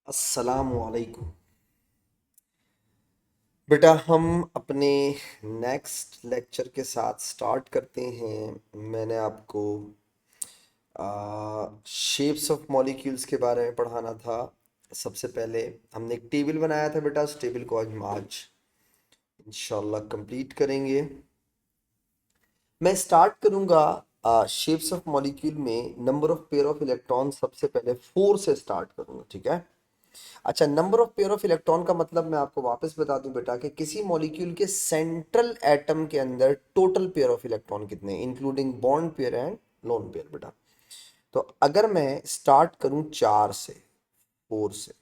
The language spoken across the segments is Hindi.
अस्सलामुअलैकुम। बेटा हम अपने नेक्स्ट लेक्चर के साथ स्टार्ट करते हैं। मैंने आपको शेप्स ऑफ मॉलिक्यूल्स के बारे में पढ़ाना था। सबसे पहले हमने एक टेबल बनाया था बेटा, उस टेबल को आज इंशाल्लाह कंप्लीट करेंगे। मैं स्टार्ट करूंगा शेप्स ऑफ मॉलिक्यूल में number of pair of electron सबसे पहले 4 से स्टार्ट करूंगा, ठीक है। अच्छा, number of pair of electron का मतलब मैं आपको वापस बता दूं बेटा कि किसी मॉलिक्यूल के सेंट्रल एटम के अंदर टोटल पेयर ऑफ इलेक्ट्रॉन कितने, including bond pair and lone pair बेटा। तो अगर मैं स्टार्ट करूं 4 से, 4 से,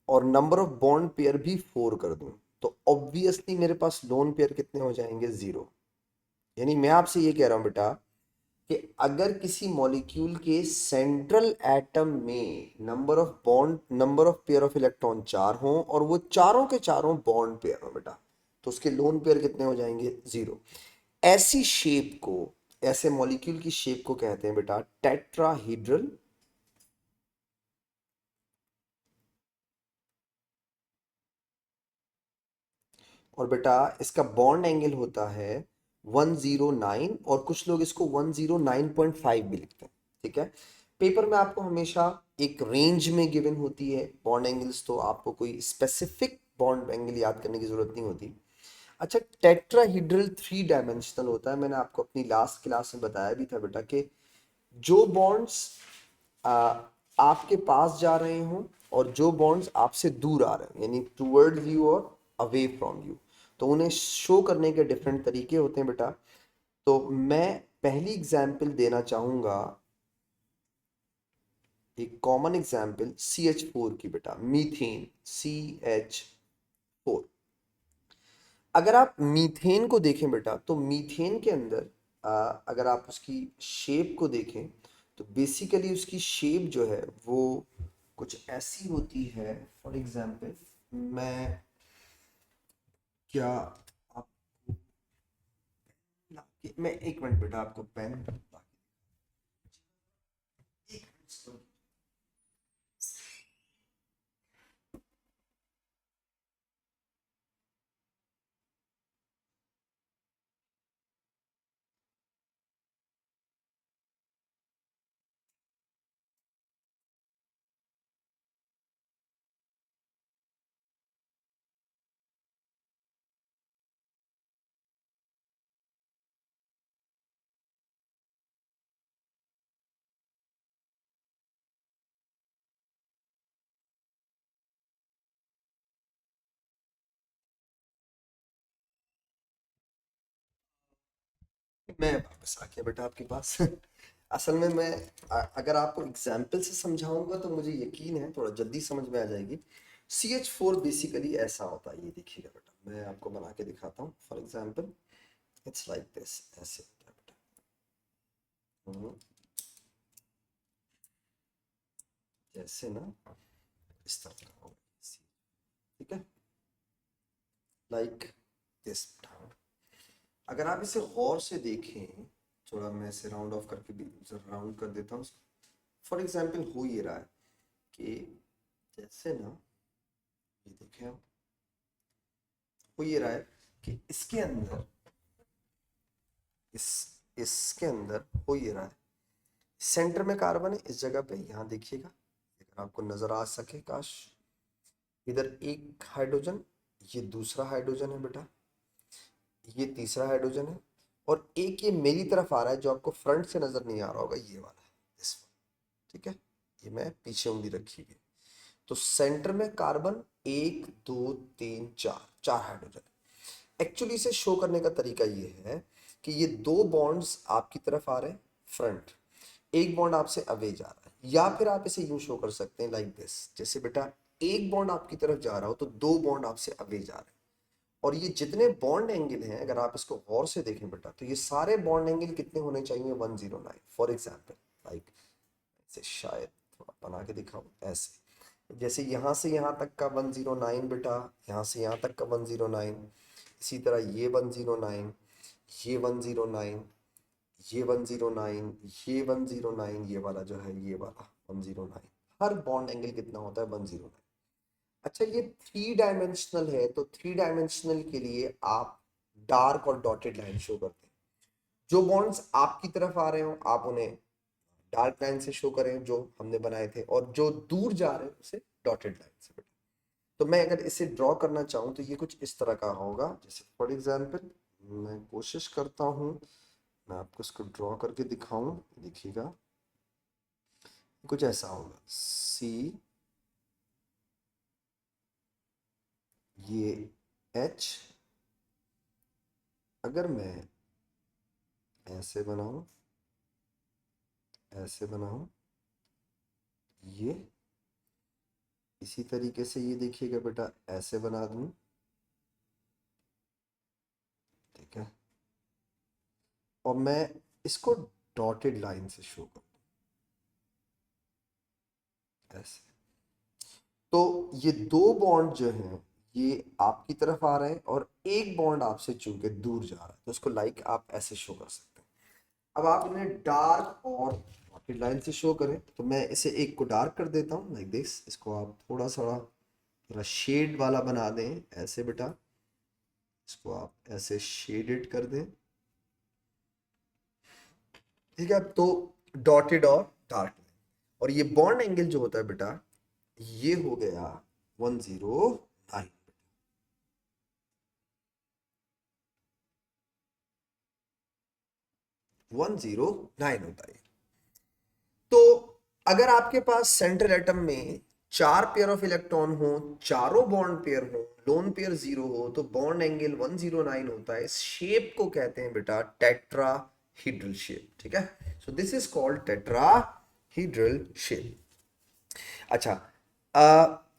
और नंबर ऑफ बॉन्ड पेयर भी 4 कर दूं, तो ऑब्वियसली मेरे पास लोन पेयर कितने हो जाएंगे, 0। यानी मैं आपसे ये कह रहा हूं बेटा कि अगर किसी मॉलिक्यूल के सेंट्रल एटम में number of pair of electron 4 हों और वो चारों के चारों बॉन्ड पेयर हो बेटा, तो उसके लोन पेयर कितने हो जाएंगे, 0। ऐसी शेप को, ऐसे मॉलिक्यूल की शेप को कहते हैं बेटा टेट्राहीड्रल। और बेटा इसका बॉन्ड एंगल होता है 109, और कुछ लोग इसको 109.5 भी लिखते हैं, ठीक है। पेपर में आपको हमेशा एक रेंज में गिवन होती है बॉन्ड एंगल्स, तो आपको कोई स्पेसिफिक बॉन्ड एंगल याद करने की जरूरत नहीं होती। अच्छा, टेट्राहीड्रल 3 डायमेंशनल होता है। मैंने आपको अपनी लास्ट क्लास में बताया भी था बेटा कि जो बॉन्ड्स आपके पास जा रहे हों और जो बॉन्ड्स आपसे दूर आ रहे हैं, यानी टूवर्ड्स यू और अवे फ्रॉम यू, तो उन्हें शो करने के डिफरेंट तरीके होते हैं बेटा। तो मैं पहली एग्जाम्पल देना चाहूंगा, एक कॉमन एग्जाम्पल CH4 की बेटा, मीथेन, CH4। अगर आप मीथेन को देखें बेटा, तो मीथेन के अंदर अगर आप उसकी शेप को देखें, तो बेसिकली उसकी शेप जो है वो कुछ ऐसी होती है। फॉर एग्जांपल, मैं क्या आपको मैं एक मिनट बेटा आपको पेन, मैं वापस आ गया बेटा आपके पास। असल में मैं अगर आपको एग्जाम्पल से समझाऊंगा तो मुझे यकीन है थोड़ा जल्दी समझ में आ जाएगी। CH4 बेसिकली ऐसा होता है, ये देखिएगा बेटा, मैं आपको बना के दिखाता हूँ। For example, it's like this, ऐसे होता है बेटा। जैसे ना, इस तरह का होगा, ठीक है, लाइक दिस। अगर आप इसे गौर से देखें, थोड़ा मैं इसे राउंड ऑफ करके भी राउंड कर देता हूँ। फॉर एग्जाम्पल हो ये रहा है कि जैसे ना, ये देखें आप, हो ये रहा है कि इसके अंदर, इस इसके अंदर हो ये रहा है, सेंटर में कार्बन है, इस जगह पे, यहाँ देखिएगा, अगर आपको नजर आ सके काश। इधर एक हाइड्रोजन, ये दूसरा हाइड्रोजन है बेटा, ये तीसरा हाइड्रोजन है, और एक ये मेरी तरफ आ रहा है जो आपको फ्रंट से नजर नहीं आ रहा होगा, ये वाला है, this one, ठीक है। ये मैं पीछे उंगली रखी है। तो सेंटर में कार्बन, एक, दो, तीन, चार, चार हाइड्रोजन। एक्चुअली इसे शो करने का तरीका ये है कि ये दो बॉन्ड्स आपकी तरफ आ रहे हैं, फ्रंट, एक बॉन्ड आपसे अवे जा रहा है। या फिर आप इसे यूं शो कर सकते हैं लाइक दिस, जैसे बेटा एक बॉन्ड आपकी तरफ जा रहा हो तो दो बॉन्ड आपसे अवे जा रहे हैं। और ये जितने बॉन्ड एंगल हैं, अगर आप इसको गौर से देखें बेटा, तो ये सारे बॉन्ड एंगल कितने होने चाहिए, 109। फॉर एग्जाम्पल, लाइक ऐसे, शायद थोड़ा बना के दिखाऊं ऐसे, जैसे यहाँ से यहाँ तक का 109 बेटा, यहाँ से यहाँ तक का 109, इसी तरह ये 109, ये 109, ये 109, ये 109, ये वाला जो है, ये वाला 109। हर बॉन्ड एंगल कितना होता है 109। अच्छा ये 3 डायमेंशनल है तो 3 डायमेंशनल के लिए आप डार्क और डॉटेड लाइन शो करते हैं। जो बॉन्ड्स आपकी तरफ आ रहे हो आप उन्हें डार्क लाइन से शो करें जो हमने बनाए थे, और जो दूर जा रहे हैं उसे डॉटेड लाइन से। तो मैं अगर इसे ड्रॉ करना चाहूँ तो ये कुछ इस तरह का होगा। जैसे फॉर एग्जांपल मैं कोशिश करता हूँ मैं आपको इसको ड्रॉ करके दिखाऊं, देखिएगा कुछ ऐसा होगा। सी, ये एच, अगर मैं ऐसे बनाऊं, ऐसे बनाऊं, ये इसी तरीके से ये देखिएगा बेटा ऐसे बना दूं, ठीक है, और मैं इसको डॉटेड लाइन से शो करूं ऐसे। तो ये दो बॉन्ड जो हैं ये आपकी तरफ आ रहे हैं और एक बॉन्ड आपसे चूंकि दूर जा रहा है, तो उसको लाइक आप ऐसे शो कर सकते हैं। अब आप इन्हें डार्क और डॉटेड लाइन से शो करें तो मैं इसे एक को डार्क कर देता हूँ लाइक दिस। इसको आप थोड़ा सा थोड़ा शेड वाला बना दें ऐसे बेटा, इसको आप ऐसे शेडेड कर दें, ठीक है। तो डॉटेड और डार्क, और ये बॉन्ड एंगल जो होता है बेटा ये हो गया 109, 109 होता है। तो अगर आपके पास सेंट्रल एटम में 4 पेयर ऑफ इलेक्ट्रॉन हो, चारों बॉन्ड पेयर हो, लोन पेयर 0 हो, तो बॉन्ड एंगल 109 होता है। इस शेप को कहते हैं बेटा टेट्राहीड्रल शेप, ठीक है। So this is called tetrahedral shape. अच्छा,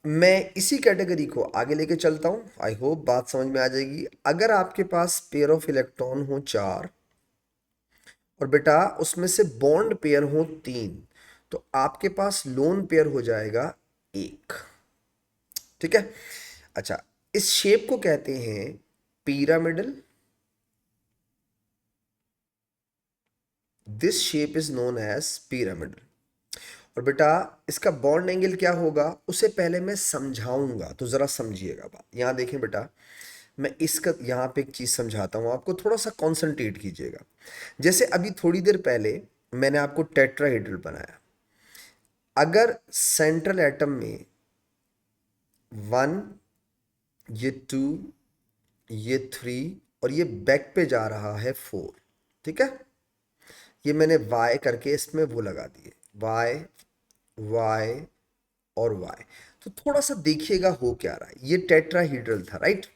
मैं इसी कैटेगरी को आगे लेके चलता हूं, आई होप बात समझ में आ जाएगी। अगर आपके पास पेयर ऑफ इलेक्ट्रॉन हो 4 और बेटा उसमें से बॉन्ड पेयर हो 3, तो आपके पास लोन पेयर हो जाएगा 1, ठीक है। अच्छा, इस शेप को कहते हैं pyramidal. This shape is known as pyramidal. और बेटा इसका बॉन्ड एंगल क्या होगा उसे पहले मैं समझाऊंगा, तो जरा समझिएगा बात। यहां देखें बेटा, मैं इसका यहां पे एक चीज समझाता हूं आपको, थोड़ा सा कंसंट्रेट कीजिएगा। जैसे अभी थोड़ी देर पहले मैंने आपको टेट्राहेड्रल बनाया। अगर सेंट्रल एटम में 1, ये 2, ये 3 और ये बैक पे जा रहा है 4, ठीक है। ये मैंने y करके इसमें वो लगा दिए, y, y और y। तो थोड़ा सा देखिएगा हो क्या रहा है। ये टेट्राहीड्रल था, राइट।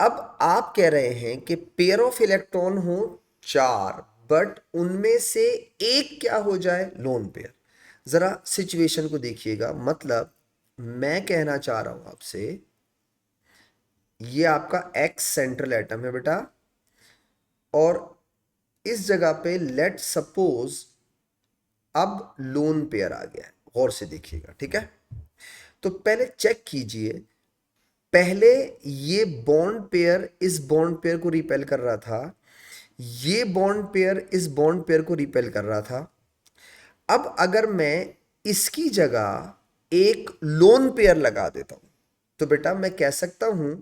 अब आप कह रहे हैं कि पेयर ऑफ इलेक्ट्रॉन हो 4 बट उनमें से एक क्या हो जाए लोन पेयर। जरा सिचुएशन को देखिएगा, मतलब मैं कहना चाह रहा हूं आपसे, ये आपका एक्स सेंट्रल एटम है बेटा, और इस जगह पे लेट सपोज अब लोन पेयर आ गया है। गौर से देखिएगा, ठीक है। तो पहले चेक कीजिए, पहले ये बॉन्ड पेयर इस बॉन्ड पेयर को रिपेल कर रहा था, ये बॉन्ड पेयर इस बॉन्ड पेयर को रिपेल कर रहा था। अब अगर मैं इसकी जगह एक लोन पेयर लगा देता हूं तो बेटा मैं कह सकता हूं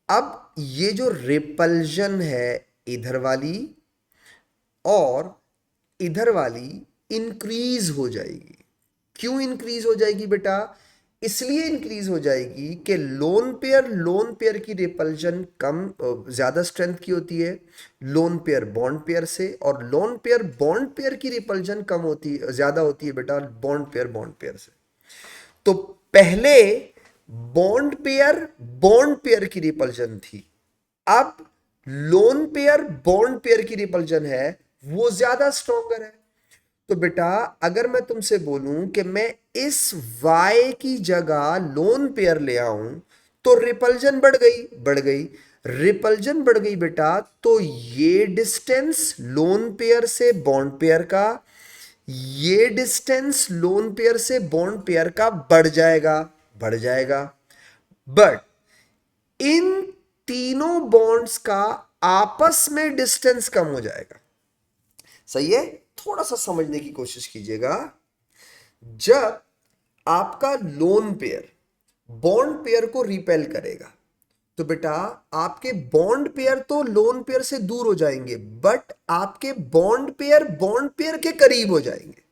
अब ये जो रिपल्जन है इधर वाली और इधर वाली इंक्रीज हो जाएगी। क्यों इंक्रीज हो जाएगी बेटा? इसलिए इंक्रीज हो जाएगी कि लोन पेयर की रिपल्जन कम ज्यादा स्ट्रेंथ की होती है लोन पेयर बॉन्ड पेयर से, और लोन पेयर बॉन्ड पेयर की रिपल्जन कम होती ज्यादा होती है बेटा बॉन्ड पेयर से। तो पहले बॉन्ड पेयर की रिपल्जन थी, अब लोन पेयर बॉन्ड पेयर की रिपल्जन है, वो ज्यादा स्ट्रॉन्गर है। तो बेटा अगर मैं तुमसे बोलूं कि मैं इस y की जगह लोन पेयर ले आऊं तो रिपल्जन बढ़ गई रिपल्जन बढ़ गई बेटा। तो ये डिस्टेंस लोन पेयर से बॉन्ड पेयर का, ये डिस्टेंस लोन पेयर से बॉन्ड पेयर का बढ़ जाएगा। बट इन तीनों बॉन्ड्स का आपस में डिस्टेंस कम हो जाएगा। सही है, थोड़ा सा समझने की कोशिश कीजिएगा। जब आपका लोन पेयर बॉन्ड पेयर को रिपेल करेगा, तो बेटा आपके बॉन्ड पेयर तो लोन पेयर से दूर हो जाएंगे, बट आपके बॉन्ड पेयर के करीब हो जाएंगे।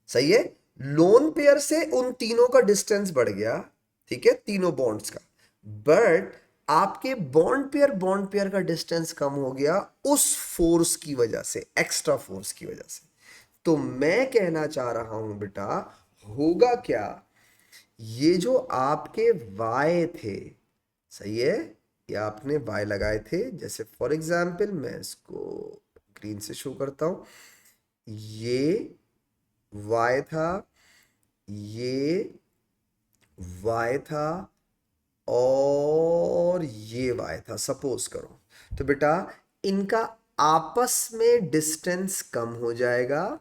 सही है, लोन पेयर से उन तीनों का डिस्टेंस बढ़ गया, ठीक है, तीनों बॉन्ड्स का, बट आपके बॉन्ड पेयर का डिस्टेंस कम हो गया उस फोर्स की वजह से, एक्स्ट्रा फोर्स की वजह से। तो मैं कहना चाह रहा हूं बेटा, होगा क्या, ये जो आपके y थे, सही है, ये आपने y लगाए थे, जैसे फॉर एग्जाम्पल मैं इसको ग्रीन से शो करता हूं, ये y था, ये y था, और ये y था, सपोज करो। तो बेटा इनका आपस में डिस्टेंस कम हो जाएगा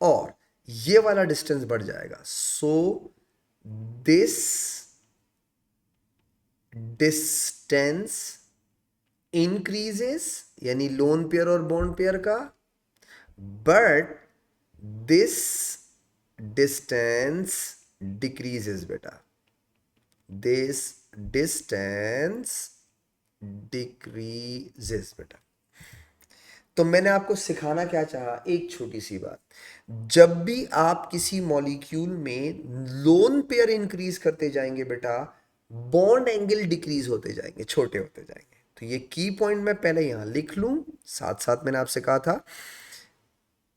और ये वाला डिस्टेंस बढ़ जाएगा। सो दिस डिस्टेंस इंक्रीजेस, यानी लोन पेयर और बॉन्ड पेयर का, बट दिस डिस्टेंस डिक्रीजेस बेटा, दिस डिस्टेंस डिक्रीजेस बेटा। तो मैंने आपको सिखाना क्या चाहा, एक छोटी सी बात, जब भी आप किसी मॉलिक्यूल में लोन पेयर इंक्रीज करते जाएंगे बेटा, बॉन्ड एंगल डिक्रीज होते जाएंगे, छोटे होते जाएंगे। तो ये की पॉइंट मैं पहले यहां लिख लूं, साथ साथ मैंने आपसे कहा था,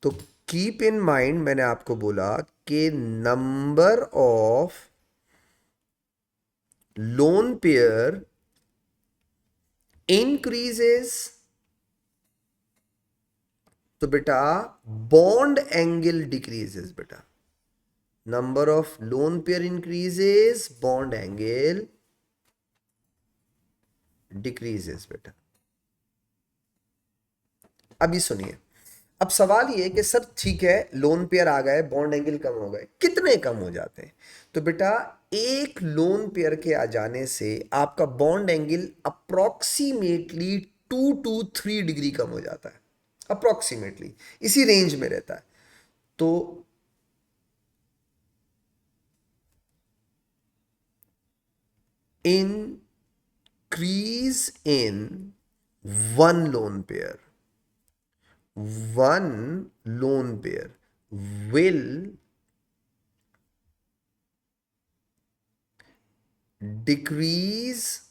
तो कीप इन माइंड, मैंने आपको बोला कि number of lone pair increases, तो बेटा बॉन्ड एंगल डिक्रीजेस बेटा, number of lone pair increases, bond angle decreases बेटा। अभी सुनिए, अब सवाल ये है कि सर ठीक है, लोन पेयर आ गए, बॉन्ड एंगल कम हो गए, कितने कम हो जाते हैं? तो बेटा एक लोन पेयर के आ जाने से आपका bond angle approximately 2 to 3 degree कम हो जाता है, अप्रोक्सीमेटली इसी रेंज में रहता है। तो increase in one lone pair, one lone pair will decrease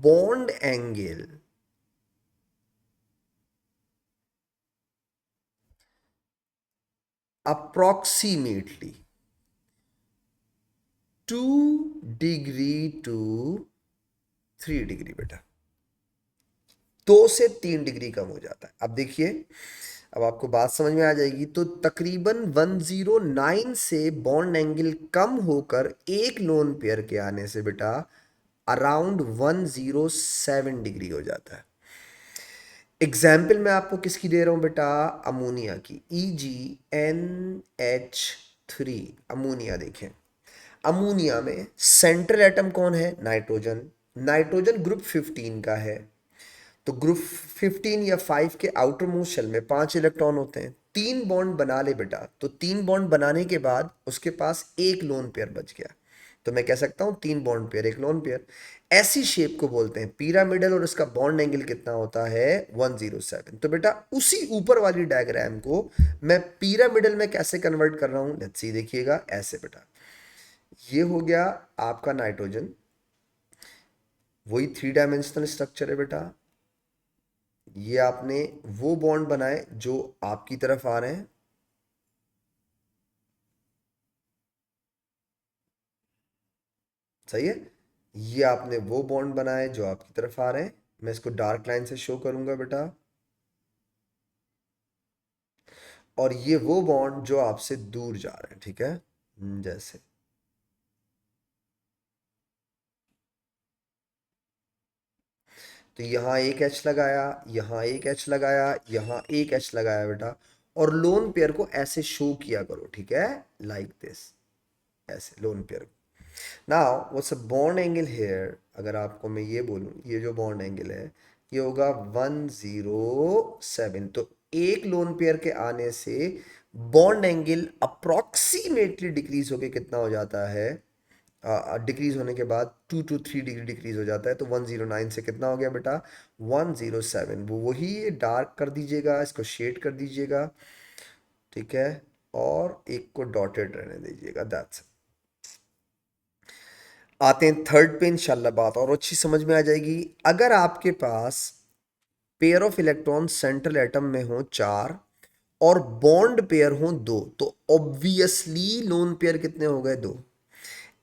bond angle approximately 2 degree to 3 degree बेटा, 2 से 3 डिग्री कम हो जाता है। अब देखिए, अब आपको बात समझ में आ जाएगी। तो तकरीबन 109 से बॉन्ड एंगल कम होकर एक लोन पेयर के आने से बेटा अराउंड 107 डिग्री हो जाता है। एग्जाम्पल मैं आपको किसकी दे रहा हूं बेटा, अमोनिया की, EgNH3, अमोनिया। देखें, अमोनिया में सेंट्रल एटम कौन है, नाइट्रोजन, नाइट्रोजन ग्रुप 15 का है। तो ग्रुप 15 या 5 के आउटर मोस्ट शेल में 5 इलेक्ट्रॉन होते हैं, 3 बॉन्ड बना ले बेटा, तो 3 बॉन्ड बनाने के बाद उसके पास एक लोन पेयर बच गया, तो मैं कह सकता हूं 3 बॉन्ड पेयर एक लोन पेयर। ऐसी शेप को बोलते हैं पिरामिडल, और इसका बॉन्ड एंगल कितना होता है, 107। तो बेटा उसी ऊपर वाली डायग्राम को मैं पिरामिडल में कैसे कन्वर्ट कर रहा हूं, लेट्स सी, देखिएगा ऐसे बेटा, ये हो गया आपका नाइट्रोजन, वही 3 डायमेंशनल स्ट्रक्चर है बेटा। ये आपने वो बॉन्ड बनाए जो आपकी तरफ आ रहे हैं, सही है, ये आपने वो बॉन्ड बनाए जो आपकी तरफ आ रहे हैं, मैं इसको डार्क लाइन से शो करूंगा बेटा, और ये वो बॉन्ड जो आपसे दूर जा रहे हैं, ठीक है, जैसे तो यहां एक एच लगाया, यहां एक एच लगाया, यहां एक एच लगाया बेटा, और लोन पेयर को ऐसे शो किया करो, ठीक है, लाइक दिस, ऐसे lone pair. Now what's a bond angle hair, अगर आपको मैं ये बोलूं, ये जो बॉन्ड एंगल है ये होगा 107। तो एक लोन पेयर के आने से बॉन्ड एंगल अप्रोक्सीमेटली डिक्रीज होके कितना हो जाता है, डिक्रीज होने के बाद 2 to 3 डिग्री डिक्रीज हो जाता है, तो 109 से कितना हो गया बेटा, 107। वो वही डार्क कर दीजिएगा, इसको शेड कर दीजिएगा, ठीक है, और एक को डॉटेड रहने दीजिएगा, दैट्स। आते हैं थर्ड पे, इंशाल्लाह बात और अच्छी समझ में आ जाएगी। अगर आपके पास pair of electron central atom में हो 4 और बॉन्ड पेयर हो 2, तो ऑब्वियसली लोन पेयर कितने हो गए, 2।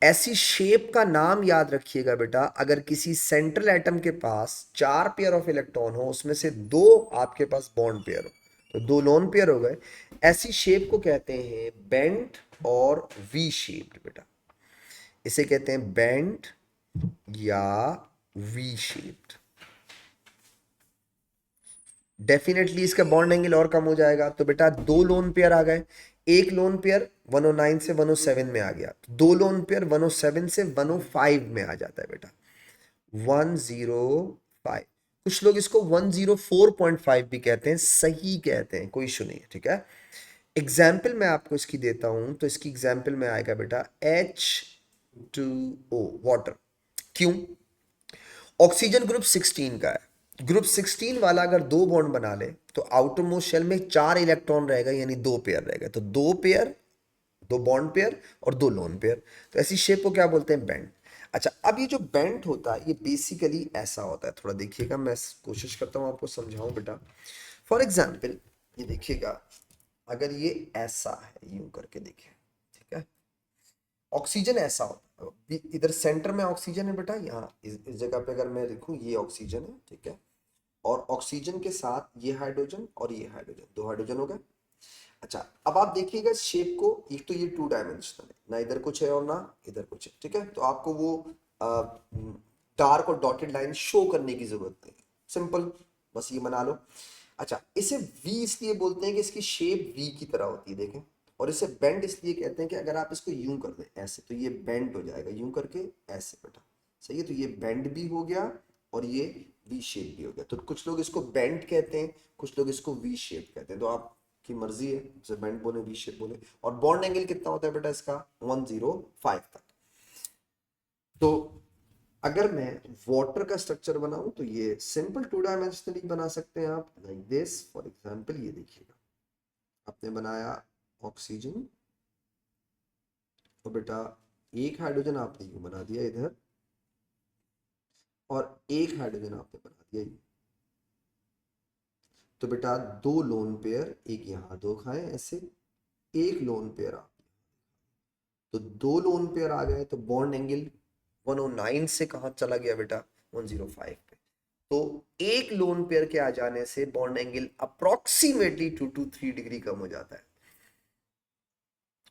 ऐसी शेप का नाम याद रखिएगा बेटा, अगर किसी सेंट्रल एटम के पास 4 पेयर ऑफ इलेक्ट्रॉन हो, उसमें से 2 आपके पास बॉन्ड पेयर हो, तो 2 लोन पेयर हो गए। ऐसी शेप को कहते हैं बेंट और वी शेप्ड बेटा, इसे कहते हैं बेंट या वी शेप्ड। डेफिनेटली इसका बॉन्ड एंगल और कम हो जाएगा, तो बेटा 2 लोन पेयर आ गए, एक लोन पेयर 109 से 107 में आ गया, तो 2 लोन पेयर 107 से 105 में आ जाता है बेटा, 105। कुछ लोग इसको 104.5 भी कहते हैं, सही कहते हैं, कोई इशू नहीं है, ठीक है। एग्जाम्पल मैं आपको इसकी देता हूं, तो इसकी एग्जाम्पल में आएगा बेटा H2O वाटर। क्यों? ऑक्सीजन ग्रुप 16 का है, ग्रुप 16 वाला अगर 2 बॉन्ड बना ले तो आउटर मोस्ट शेल में 4 इलेक्ट्रॉन रहेगा, यानी 2 पेयर रहेगा, तो 2 पेयर, 2 बॉन्ड पेयर और 2 लोन पेयर, तो ऐसी शेप को क्या बोलते हैं, बेंट। अच्छा, अब ये जो बेंट होता है ये बेसिकली ऐसा होता है, थोड़ा देखिएगा, मैं कोशिश करता हूँ आपको समझाऊं बेटा। फॉर एग्जाम्पल ये देखिएगा, अगर ये ऐसा है, यूं करके देखिए, ठीक है, ऑक्सीजन ऐसा होता है, इधर सेंटर में ऑक्सीजन है बेटा, यहाँ इस जगह पे अगर मैं लिखूं ये ऑक्सीजन है, ठीक है, और ऑक्सीजन के साथ ये हाइड्रोजन और ये हाइड्रोजन, 2 हाइड्रोजन हो गए। अच्छा, अब आप देखिएगा शेप को, एक तो ये 2 डायमेंशनल है, ना इधर कुछ है और ना इधर कुछ है, ठीक है, तो आपको वो डार्क और डॉटेड लाइन शो करने की जरूरत नहीं, सिंपल, बस ये बना लो। अच्छा, इसे वी इसलिए बोलते हैं कि इसकी शेप वी की तरह होती है, देखें, और इसे बेंड इसलिए कहते हैं कि अगर आप इसको यूं कर दें ऐसे, तो ये बेंड हो जाएगा, यूं करके ऐसे बेटा, सही है, तो ये बेंड भी हो गया और ये वी शेप भी हो गया। तो कुछ लोग इसको बेंड कहते हैं, कुछ लोग इसको वी शेप कहते हैं, तो आपकी मर्जी है, इसे बेंड बोले वी शेप बोले। और बॉन्ड एंगल कितना होता है बेटा इसका, 105 तक। तो अगर मैं वाटर का स्ट्रक्चर बनाऊं तो ये सिंपल 2 डायमेंशनली बना सकते हैं आप, लाइक दिस। फॉर एग्जांपल ये देखिएगा, आपने बनाया ऑक्सीजन, तो बेटा एक हाइड्रोजन आपने यूं बना दिया इधर, और एक हाइड्रोजन आपने बना दिया यूं, तो बेटा 2 लोन पेयर, एक यहाँ 2 खाए ऐसे, एक लोन पेयर आप, तो 2 लोन पेयर आ गए, तो बॉन्ड एंगल 109 से कहाँ चला गया बेटा, 105 पे। तो एक लोन पेयर के आ जाने से bond angle approximately 2 to 3 degree कम हो जाता है।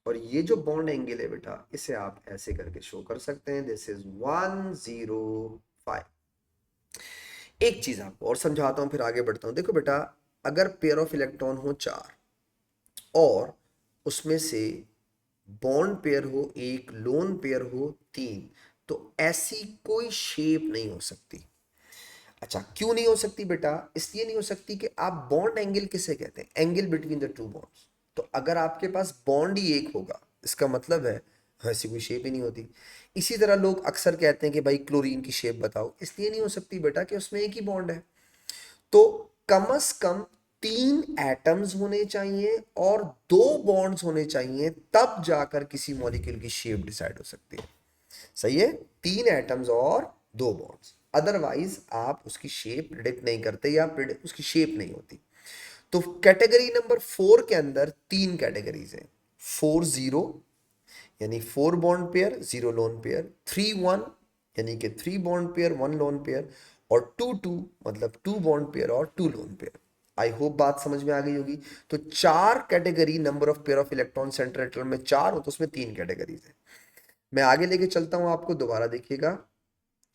और ये जो बॉन्ड एंगल है बेटा, इसे आप ऐसे करके शो कर सकते हैं, दिस इज 105। एक चीज आपको और समझाता हूं, फिर आगे बढ़ता हूं। देखो बेटा, अगर पेयर ऑफ इलेक्ट्रॉन हो 4 और उसमें से बॉन्ड पेयर हो 1, लोन पेयर हो 3, तो ऐसी कोई शेप नहीं हो सकती। अच्छा, क्यों नहीं हो सकती बेटा? इसलिए नहीं हो सकती कि आप बॉन्ड एंगल किसे कहते हैं, एंगल बिटवीन द 2 बॉन्ड्स। तो अगर आपके पास बॉन्ड ही एक होगा, इसका मतलब है ऐसी कोई शेप ही नहीं होती। इसी तरह लोग अक्सर कहते हैं कि भाई क्लोरीन की शेप बताओ, इसलिए नहीं हो सकती बेटा कि उसमें एक ही बॉन्ड है। तो कम से कम 3 एटम्स होने चाहिए और 2 बॉन्ड्स होने चाहिए, तब जाकर किसी मॉलिक्यूल की शेप डिसाइड हो सकती है। सही है, 3 एटम्स और 2 बॉन्ड्स, अदरवाइज आप उसकी शेप प्रिडिक्ट नहीं करते, या उसकी शेप नहीं होती। तो कैटेगरी नंबर 4 के अंदर 3 कैटेगरीज हैं, 4-0 यानी 4 बॉन्ड पेयर 0 लोन पेयर, 3-1 यानी कि 3 बॉन्ड पेयर 1 लोन पेयर, और 2-2 मतलब 2 बॉन्ड पेयर और 2 लोन पेयर। आई होप बात समझ में आ गई होगी। तो 4 category, number of pair of electron central atom में 4 हो, तो उसमें 3 कैटेगरीज है। मैं आगे लेके चलता हूं आपको, दोबारा देखिएगा,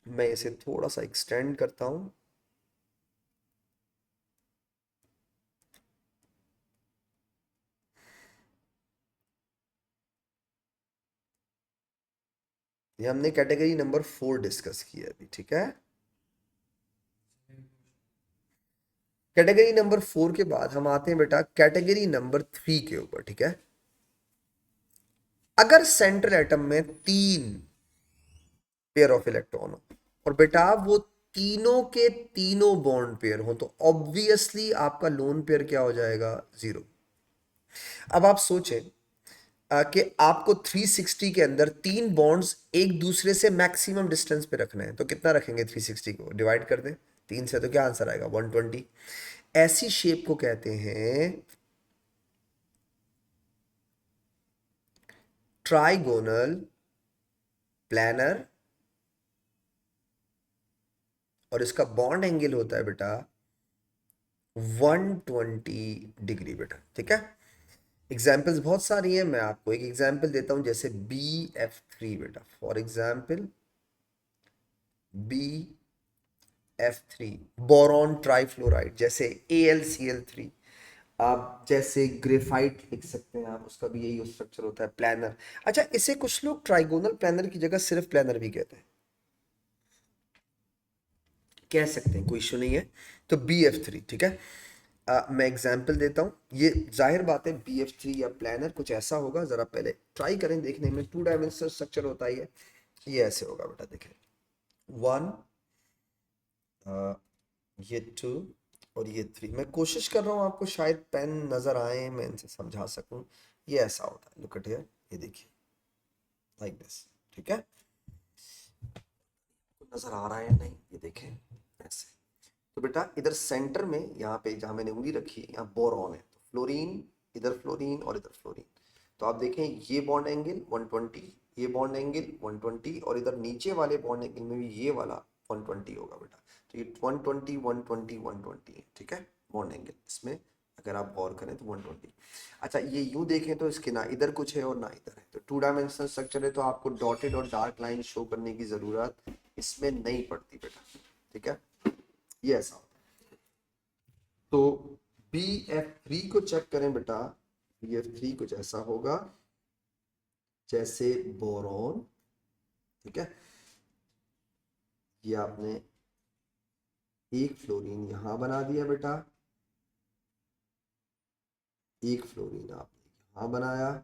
मैं इसे थोड़ा सा एक्सटेंड करता हूं। ये हमने कैटेगरी नंबर 4 डिस्कस की है अभी, ठीक है। कैटेगरी नंबर 4 के बाद हम आते हैं बेटा कैटेगरी नंबर 3 के ऊपर, ठीक है। अगर सेंट्रल एटम में 3 पेयर ऑफ इलेक्ट्रॉन हो और बेटा वो तीनों के तीनों बॉन्ड पेयर हो, तो ऑब्वियसली आपका लोन पेयर क्या हो जाएगा, 0। अब आप सोचें कि आपको 360 के अंदर 3 बॉन्ड्स एक दूसरे से मैक्सिमम डिस्टेंस पे रखना है, तो कितना रखेंगे, 360 को डिवाइड कर दें 3 से, तो क्या आंसर आएगा, 120। ऐसी शेप को कहते हैं ट्राइगोनल प्लानर, और इसका बॉन्ड एंगल होता है बेटा 120 डिग्री बेटा, ठीक है। एग्जाम्पल्स बहुत सारी हैं, मैं आपको एक एग्जाम्पल देता हूं, जैसे BF3 बेटा, for example BF3 boron trifluoride, जैसे AlCl3, आप जैसे ग्रेफाइट लिख सकते हैं आप, उसका भी यही स्ट्रक्चर होता है, प्लानर। अच्छा, इसे कुछ लोग ट्राइगोनल प्लानर की जगह सिर्फ प्लानर भी कहते हैं, कह सकते हैं, कोई इशू नहीं है। तो BF3, ठीक है। मैं एग्जाम्पल देता हूँ, ये जाहिर बात है BF3 या प्लानर कुछ ऐसा होगा, जरा पहले ट्राई करें देखने में, 2 डायमेंशनल स्ट्रक्चर होता है ये ऐसे होगा बेटा, देखें 1, ये 2 और ये 3। मैं कोशिश कर रहा हूँ आपको शायद पेन नजर आए, मैं इनसे समझा सकूं। ये ऐसा होता है, लुक एट हियर, ये देखिए लाइक दिस, ठीक है। नजर आ रहा है नहीं, ये देखें ऐसे। तो बेटा इधर सेंटर में, यहाँ पे जहाँ मैंने उंगली रखी है, यहाँ बोरॉन है, तो फ्लोरीन, इधर फ्लोरीन और इधर फ्लोरीन। तो आप देखें ये बॉन्ड एंगल 120, ये बॉन्ड एंगल 120, और इधर नीचे वाले बॉन्ड एंगल में भी ये वाला 120 होगा बेटा। तो ये 120 120 120 है, ठीक है, बॉन्ड एंगल इसमें अगर आप गौर करें तो 120। अच्छा, ये यूं देखें तो इसके ना इधर कुछ है और ना इधर है, तो 2 डायमेंशनल स्ट्रक्चर है, तो आपको डॉटेड और डार्क लाइन शो करने की जरूरत इसमें नहीं पड़ती बेटा, ठीक है। ये ऐसा होता है। तो BF3 को चेक करें बेटा, BF3 कुछ ऐसा होगा जैसे बोरॉन, ठीक है। ये आपने एक फ्लोरीन यहां बना दिया बेटा, एक फ्लोरीन आपने यहां बनाया,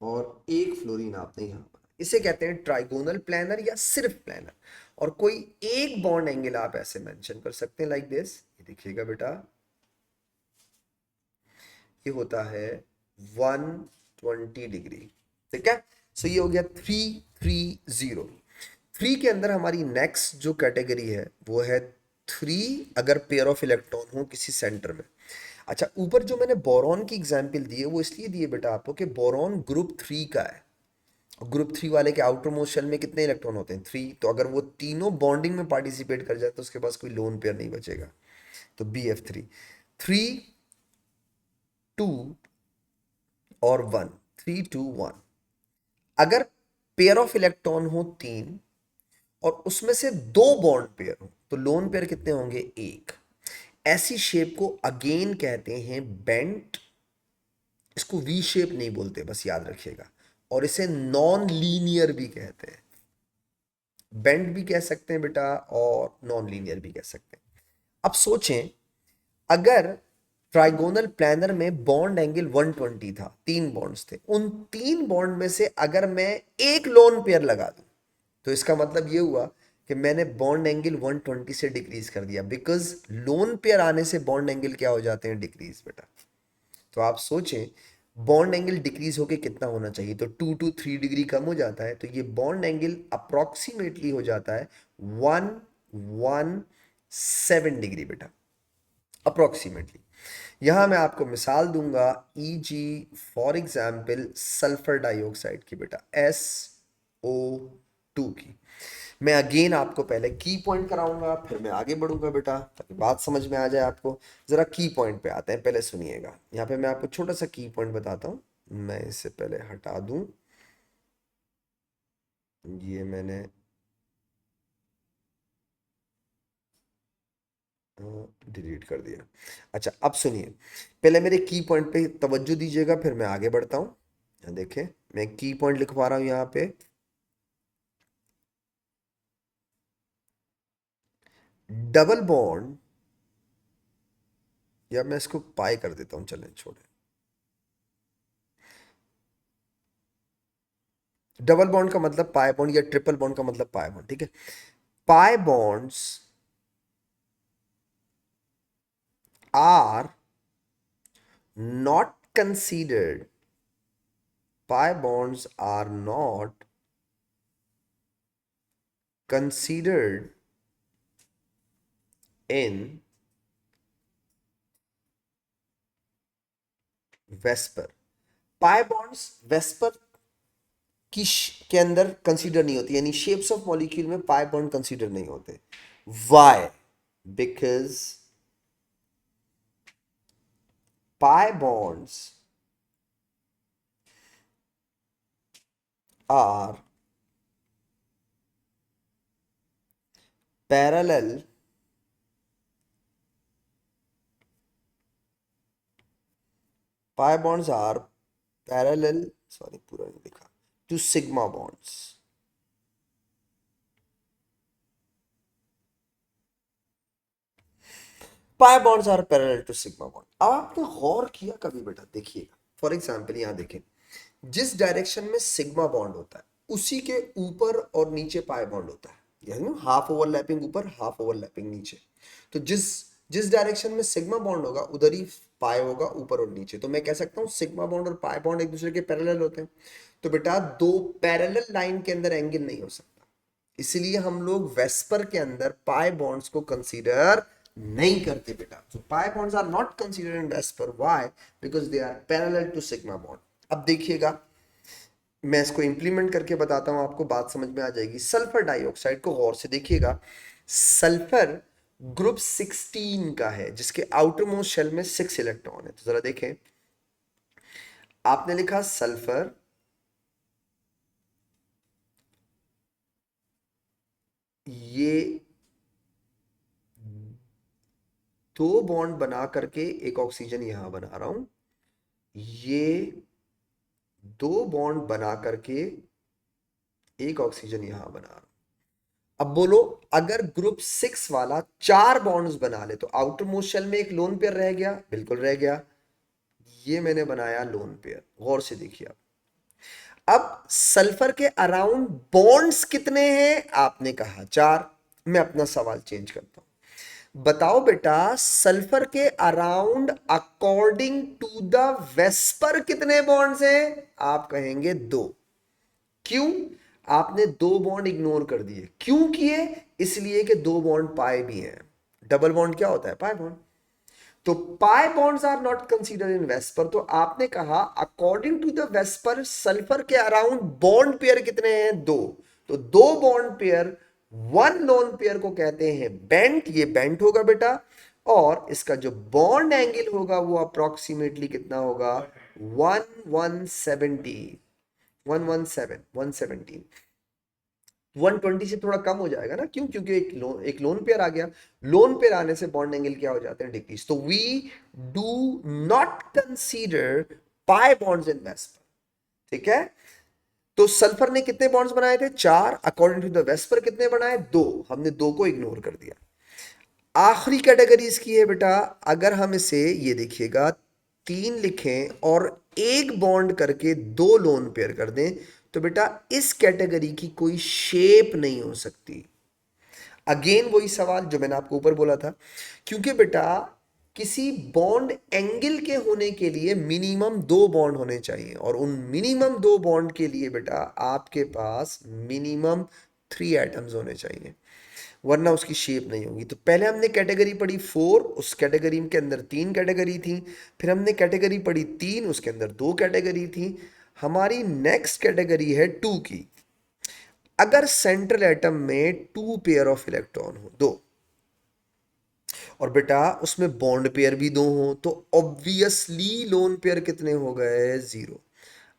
और एक फ्लोरीन आपने यहां बनाया। इसे कहते हैं ट्राइगोनल प्लानर या सिर्फ प्लानर। और कोई एक बॉन्ड एंगल आप ऐसे मेंशन कर सकते हैं लाइक दिस, ये देखिएगा बेटा, ये होता है 120 डिग्री, ठीक है। सो ये हो गया 330। 3 के अंदर हमारी नेक्स्ट जो कैटेगरी है वो है 3 अगर पेयर ऑफ इलेक्ट्रॉन हो किसी सेंटर में। अच्छा, ऊपर जो मैंने बोरॉन की एग्जांपल दी है वो इसलिए दिए बेटा आपको कि बोरॉन ग्रुप 3 का है, और ग्रुप 3 वाले के आउटर मोस्ट शेल में कितने इलेक्ट्रॉन होते हैं, 3। तो अगर वो तीनों बॉन्डिंग में पार्टिसिपेट कर जाए तो उसके पास कोई लोन पेयर नहीं बचेगा। तो BF3, 3 2 और 1, 3 2 1। अगर पेयर ऑफ इलेक्ट्रॉन हो 3 और उसमें से 2 बॉन्ड पेयर हो, तो लोन पेयर कितने होंगे, 1। ऐसी शेप को अगेन कहते हैं बेंट, इसको वी शेप नहीं बोलते, बस याद रखिएगा। और इसे नॉन लीनियर भी कहते हैं, बेंट भी कह सकते हैं बेटा और नॉन लीनियर भी कह सकते हैं। अब सोचें, अगर ट्राइगोनल प्लानर में बॉन्ड एंगल 120 था, 3 बॉन्ड्स थे, उन 3 बॉन्ड में से अगर मैं एक लोन पेयर लगा दूं, तो इसका मतलब ये हुआ कि मैंने बॉन्ड एंगल 120 से डिक्रीज कर दिया, बिकॉज लोन पेयर आने से बॉन्ड एंगल क्या हो जाते हैं, डिक्रीज बेटा। तो आप सोचें बॉन्ड एंगल डिक्रीज होके कितना होना चाहिए, तो 2 to 3 डिग्री कम हो जाता है, तो ये बॉन्ड एंगल अप्रोक्सीमेटली हो जाता है 117 डिग्री बेटा, अप्रोक्सीमेटली। यहां मैं आपको मिसाल दूंगा, EG for example sulphur dioxide की बेटा, SO2 की। मैं अगेन आपको पहले की पॉइंट कराऊंगा, फिर मैं आगे बढ़ूंगा बेटा, ताकि बात समझ में आ जाए आपको। जरा की पॉइंट पे आते हैं, पहले सुनिएगा। यहाँ पे मैं आपको छोटा सा की पॉइंट बताता हूँ, मैं इससे पहले हटा दूं, ये मैंने डिलीट कर दिया। अच्छा, अब सुनिए, पहले मेरे की पॉइंट पे तवज्जो दीजिएगा, फिर मैं आगे बढ़ता हूँ। यहाँ देखें, मैं की पॉइंट लिखवा रहा हूँ यहाँ पे, डबल बॉन्ड या मैं इसको पाई कर देता हूं, चलें छोड़ें। डबल बॉन्ड का मतलब पाई बॉन्ड या ट्रिपल बॉन्ड का मतलब पाई बॉन्ड, ठीक है। Pi bonds are not considered, pi bonds are not considered in VSEPR. Pi bonds VSEPR के अंदर कंसीडर नहीं होती, यानी शेप्स ऑफ मॉलिक्यूल में पाई बॉन्ड कंसीडर नहीं होते। Why? Because pi bonds are parallel pi bonds are parallel, sorry पूरा नहीं लिखा, to sigma bonds। Pi bonds are parallel to sigma bond. अब आपने गौर किया कभी बेटा, देखिएगा फॉर एग्जांपल यहां देखें, जिस डायरेक्शन में सिग्मा बॉन्ड होता है उसी के ऊपर और नीचे पाई बॉन्ड होता है, यानी हाफ ओवरलैपिंग ऊपर हाफ ओवरलैपिंग नीचे। तो जिस जिस डायरेक्शन में सिग्मा बॉन्ड होगा उधर ही पाई होगा, ऊपर और नीचे। तो मैं कह सकता हूँ सिग्मा बॉन्ड और पाई बॉन्ड एक दूसरे के पैरेलल होते हैं। तो बेटा दो पैरेलल लाइन के अंदर एंगल नहीं हो सकता, इसलिए हम लोग वेस्पर के अंदर पाई बॉन्ड्स को कंसीडर नहीं करते बेटा। so pi bonds are not considered in Vesper, why? Because they are parallel to sigma bond। अब देखिएगा मैं इसको इंप्लीमेंट करके बताता हूं, आपको बात समझ में आ जाएगी। सल्फर डाइऑक्साइड को गौर से देखिएगा, सल्फर ग्रुप 16 का है जिसके आउटर मोस्ट शेल में 6 इलेक्ट्रॉन है। तो जरा देखें, आपने लिखा सल्फर, ये दो बॉन्ड बना करके एक ऑक्सीजन यहां बना रहा हूं, ये दो बॉन्ड बना करके एक ऑक्सीजन यहां बना रहा हूं। अब बोलो अगर ग्रुप 6 वाला 4 बॉन्ड्स बना ले तो आउटर मोस्ट शेल में एक लोन पेयर रह गया, बिल्कुल रह गया। ये मैंने बनाया लोन पेयर, गौर से देखिए। अब सल्फर के अराउंड बॉन्ड्स कितने हैं? आपने कहा 4। मैं अपना सवाल चेंज करता हूं, बताओ बेटा सल्फर के around according to the VSEPR कितने बॉन्ड्स हैं? आप कहेंगे 2। क्यों? आपने 2 बॉन्ड इग्नोर कर दिए। क्यों किए? इसलिए कि 2 बॉन्ड पाए भी हैं। डबल बॉन्ड क्या होता है? Pi bond. तो pi bonds are not consider in VSEPR. तो आपने कहा according to the VSEPR sulphur के अराउंड बॉन्ड पेयर कितने हैं? 2। तो 2 बॉन्ड पेयर 1 लोन पेयर को कहते हैं बेंट। ये बेंट होगा बेटा, और इसका जो बॉन्ड एंगल होगा वो अप्रोक्सीमेटली कितना होगा? 117 117 120 से थोड़ा कम हो जाएगा ना। क्यों? क्योंकि एक लोन पेयर आ गया। लोन पेयर आने से बॉन्ड एंगल क्या हो जाते हैं? डिक्रीज। तो we do not consider pi bonds in VSEPR, ठीक है। तो सल्फर ने कितने बॉन्ड्स बनाए थे? 4। अकॉर्डिंग टू द वेस्पर कितने बनाए? 2। हमने 2 को इग्नोर कर दिया। आखिरी कैटेगरी इसकी है बेटा, अगर हम इसे ये देखिएगा 3 लिखें और एक बॉन्ड करके 2 लोन पेयर कर दें तो बेटा इस कैटेगरी की कोई शेप नहीं हो सकती। अगेन वही सवाल जो मैंने आपको ऊपर बोला था, क्योंकि बेटा किसी बॉन्ड एंगल के होने के लिए मिनिमम 2 बॉन्ड होने चाहिए, और उन मिनिमम 2 बॉन्ड के लिए बेटा आपके पास मिनिमम 3 एटम्स होने चाहिए, वरना उसकी शेप नहीं होगी। तो पहले हमने कैटेगरी पढ़ी 4, उस कैटेगरी के अंदर 3 कैटेगरी थी। फिर हमने कैटेगरी पढ़ी 3, उसके अंदर 2 कैटेगरी थी। हमारी नेक्स्ट कैटेगरी है 2 की। अगर सेंट्रल एटम में 2 पेयर ऑफ इलेक्ट्रॉन हो, 2, और बेटा उसमें बॉन्ड पेयर भी 2 हो, तो ऑब्वियसली लोन पेयर कितने हो गए? 0।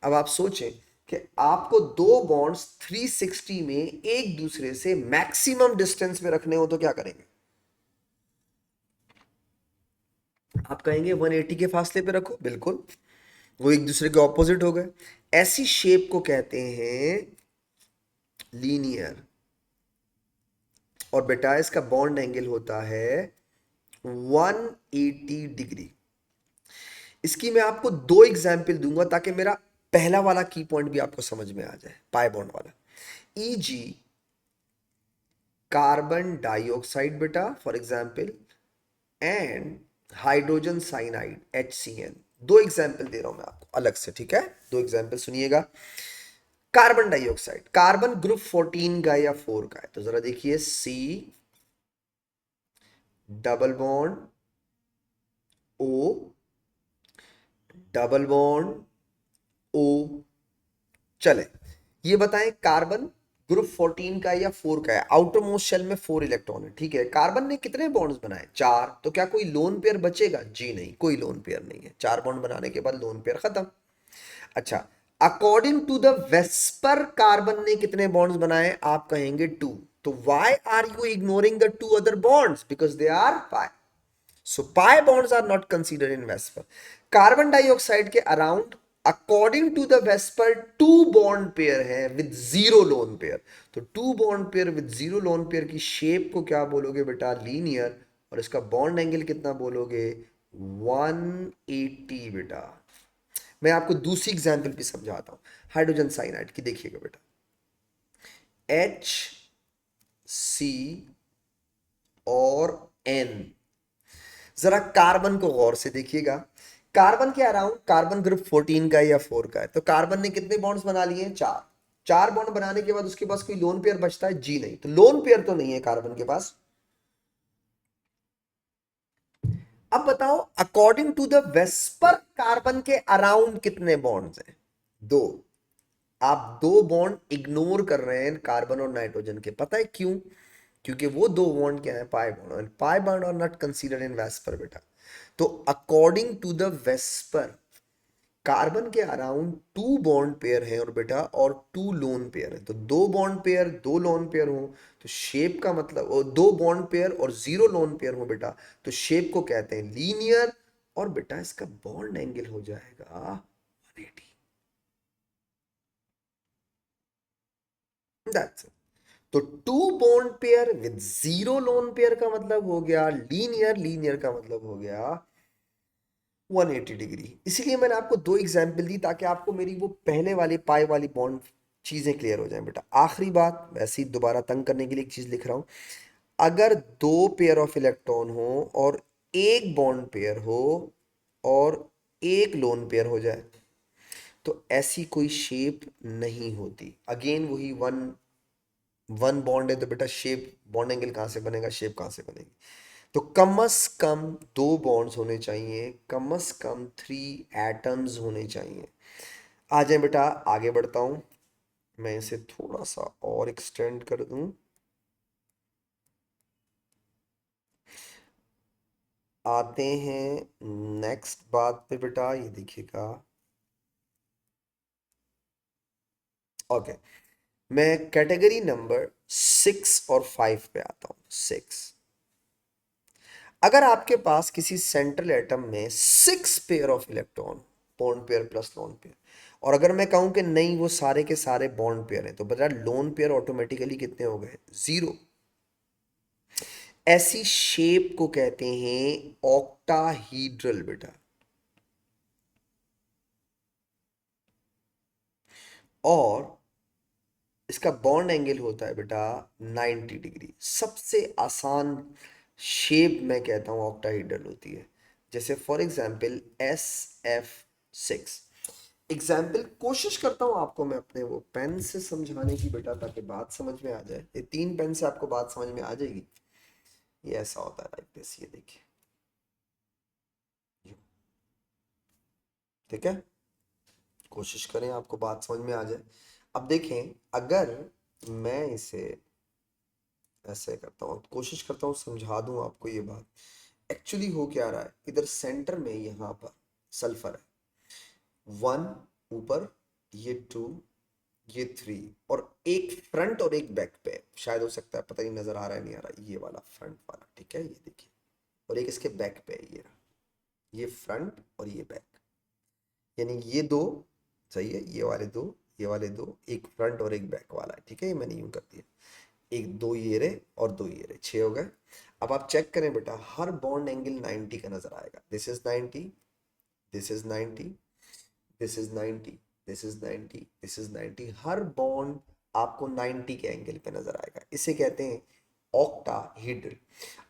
अब आप सोचें कि आपको 2 बॉन्ड्स 360 में एक दूसरे से मैक्सिमम डिस्टेंस में रखने हो तो क्या करेंगे? आप कहेंगे 180 के फासले पे रखो, बिल्कुल, वो एक दूसरे के ऑपोजिट हो गए। ऐसी शेप को कहते हैं लीनियर, और बेटा इसका बॉन्ड एंगल होता है 180 डिग्री। इसकी मैं आपको दो एग्जाम्पल दूंगा ताकि मेरा पहला वाला की पॉइंट भी आपको समझ में आ जाए, पाई बॉन्ड वाला। ईजी कार्बन डाइऑक्साइड बेटा for example, and hydrogen cyanide HCN। दो एग्जाम्पल दे रहा हूं मैं आपको अलग से, ठीक है? दो एग्जाम्पल सुनिएगा। कार्बन डाइऑक्साइड, कार्बन ग्रुप 14 का या 4 का है, तो जरा देखिए, C double bond O double bond O। चले, ये बताएं कार्बन ग्रुप 14 का या 4 का है, आउटर मोस्ट शेल में 4 इलेक्ट्रॉन है, ठीक है? कार्बन ने कितने बॉन्ड्स बनाए? 4। तो क्या कोई लोन पेयर बचेगा? जी नहीं, कोई लोन पेयर नहीं है। 4 बॉन्ड बनाने के बाद लोन पेयर खत्म। अच्छा, according to the VSEPR carbon ने कितने बॉन्ड्स बनाए? आप कहेंगे 2। तो why are you ignoring the 2 other bonds? Because they are pi. So pi bonds are not considered in Vesper. Carbon dioxide के around according to the VSEPR 2 bond pair है विद 0 लोन पेयर। तो 2 bond pair with 0 lone pair की शेप को क्या बोलोगे बेटा? लीनियर। और इसका बॉन्ड एंगल कितना बोलोगे? 180 बेटा। मैं आपको दूसरी एग्जांपल भी समझाता हूं, हाइड्रोजन साइनाइड की। देखिएगा बेटा, HC और N। जरा कार्बन को गौर से देखिएगा। कार्बन के अराउंड, कार्बन ग्रुप 14 का है या 4 का है, तो कार्बन ने कितने बॉन्ड्स बना लिए हैं? 4। 4 बॉन्ड बनाने के बाद उसके पास कोई लोन पेयर बचता है? जी नहीं। तो लोन पेयर तो नहीं है कार्बन के पास। अब बताओ, according to the VSEPR carbon के अराउंड कितने बॉन्ड्स हैं? 2। आप 2 बॉन्ड इग्नोर कर रहे हैं कार्बन और नाइट्रोजन के। पता है क्यों? क्योंकि वो 2 बॉन्ड क्या है? Pi bond. और pi bond are not considered in VSEPR बेटा। तो according to the VSEPR carbon के अराउंड 2 बॉन्ड पेयर हैं और बेटा, और 2 लोन पेयर है। तो 2 बॉन्ड पेयर 2 लोन पेयर हो तो शेप का मतलब, और 2 बॉन्ड पेयर और 0 लोन पेयर हो बेटा, तो शेप को कहते हैं लीनियर। और बेटा इसका बॉन्ड एंगल हो जाएगा 180। That's it. तो 2 bond pair with 0 lone pair का मतलब हो गया लीनियर, लीनियर का मतलब हो गया 180 डिग्री। इसीलिए मैंने आपको दो एग्जाम्पल दी ताकि आपको मेरी वो पहले वाली पाई वाली बॉन्ड चीजें क्लियर हो जाएं बेटा। आखिरी बात, वैसे ही दोबारा तंग करने के लिए एक चीज लिख रहा हूं। अगर 2 पेयर ऑफ इलेक्ट्रॉन हो और एक बॉन्ड पेयर हो और एक लोन पेयर हो जाए, तो ऐसी कोई शेप नहीं होती। अगेन वही वन वन बॉन्ड है तो बेटा शेप, बॉन्ड एंगल कहां से बनेगा? शेप कहां से बनेगी? तो कम से कम 2 बॉन्ड्स होने चाहिए, कम से कम 3 एटम्स होने चाहिए। आ जाए बेटा, आगे बढ़ता हूं। मैं इसे थोड़ा सा और एक्सटेंड कर दूं। आते हैं नेक्स्ट बात पे बेटा, ये देखिएगा। ओके, मैं कैटेगरी नंबर 6 और 5 पे आता हूं। 6, अगर आपके पास किसी सेंट्रल एटम में 6 pair of electron, bond pair plus lone pair, और अगर मैं कहूं कि नहीं वो सारे के सारे बॉन्ड पेयर हैं, तो बता लोन पेयर ऑटोमेटिकली कितने हो गए? 0। ऐसी शेप को कहते हैं ऑक्टाहीड्रल बेटा। और इसका बॉन्ड एंगल होता है बेटा 90 डिग्री। सबसे आसान शेप मैं कहता हूं ऑक्टाहीड्रल होती है। जैसे फॉर एग्जांपल SF6। एग्जाम्पल कोशिश करता हूं आपको मैं अपने वो पेन से समझाने की बेटा, ताकि बात समझ में आ जाए। ये 3 पेन से आपको बात समझ में आ जाएगी। ये ऐसा होता है लाइक दिस, ये देखिए, ठीक है? कोशिश करें आपको बात समझ में आ जाए। अब देखें, अगर मैं इसे ऐसे करता हूँ, कोशिश करता हूँ समझा दूं आपको ये बात। एक्चुअली हो क्या रहा है, इधर सेंटर में यहाँ पर सल्फर है, 1 ऊपर, ये 2, ये 3, और एक फ्रंट और एक बैक पे, शायद हो सकता है, पता नहीं नजर आ रहा है नहीं आ रहा, ये वाला फ्रंट वाला, ठीक है, ये देखिए। और एक इसके बैक पे है, ये रहा, ये फ्रंट और ये बैक, यानी ये दो, सही है, ये वाले दो, ये वाले दो, एक फ्रंट और एक बैक वाला है, ठीक है? ये मैंने यूं कर दिया, एक, दो ये रहे और दो ये रहे, 6 हो गए। अब आप चेक करें बेटा, हर बॉन्ड एंगल 90 का नजर आएगा। This is 90, this is 90, this is 90, this is 90, this is 90। Her bond आपको 90 के एंगल पे नजर आएगा। इसे कहते हैं ऑक्टाहेड्रल।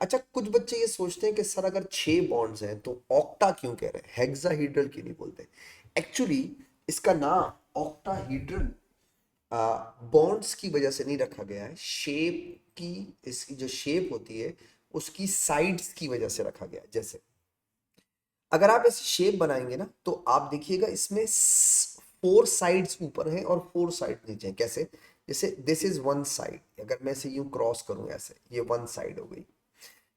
अच्छा, कुछ बच्चे ये सोचते हैं कि सर अगर 6 बॉन्ड्स हैं तो ऑक्टा क्यों कह रहे हैं, हेक्साहेड्रल क्यों नहीं बोलते। एक्चुअली इसका नाम ऑक्टाहेड्रल बॉन्ड्स की वजह से नहीं रखा गया है, शेप की, इसकी जो शेप होती है उसकी साइड्स की वजह से रखा गया है। जैसे अगर आप ऐसे शेप बनाएंगे ना तो आप देखिएगा इसमें 4 साइड्स ऊपर हैं और 4 साइड नीचे हैं। कैसे, जैसे दिस इज वन साइड, अगर मैं इसे यूं क्रॉस करूं ऐसे, ये वन साइड हो गई,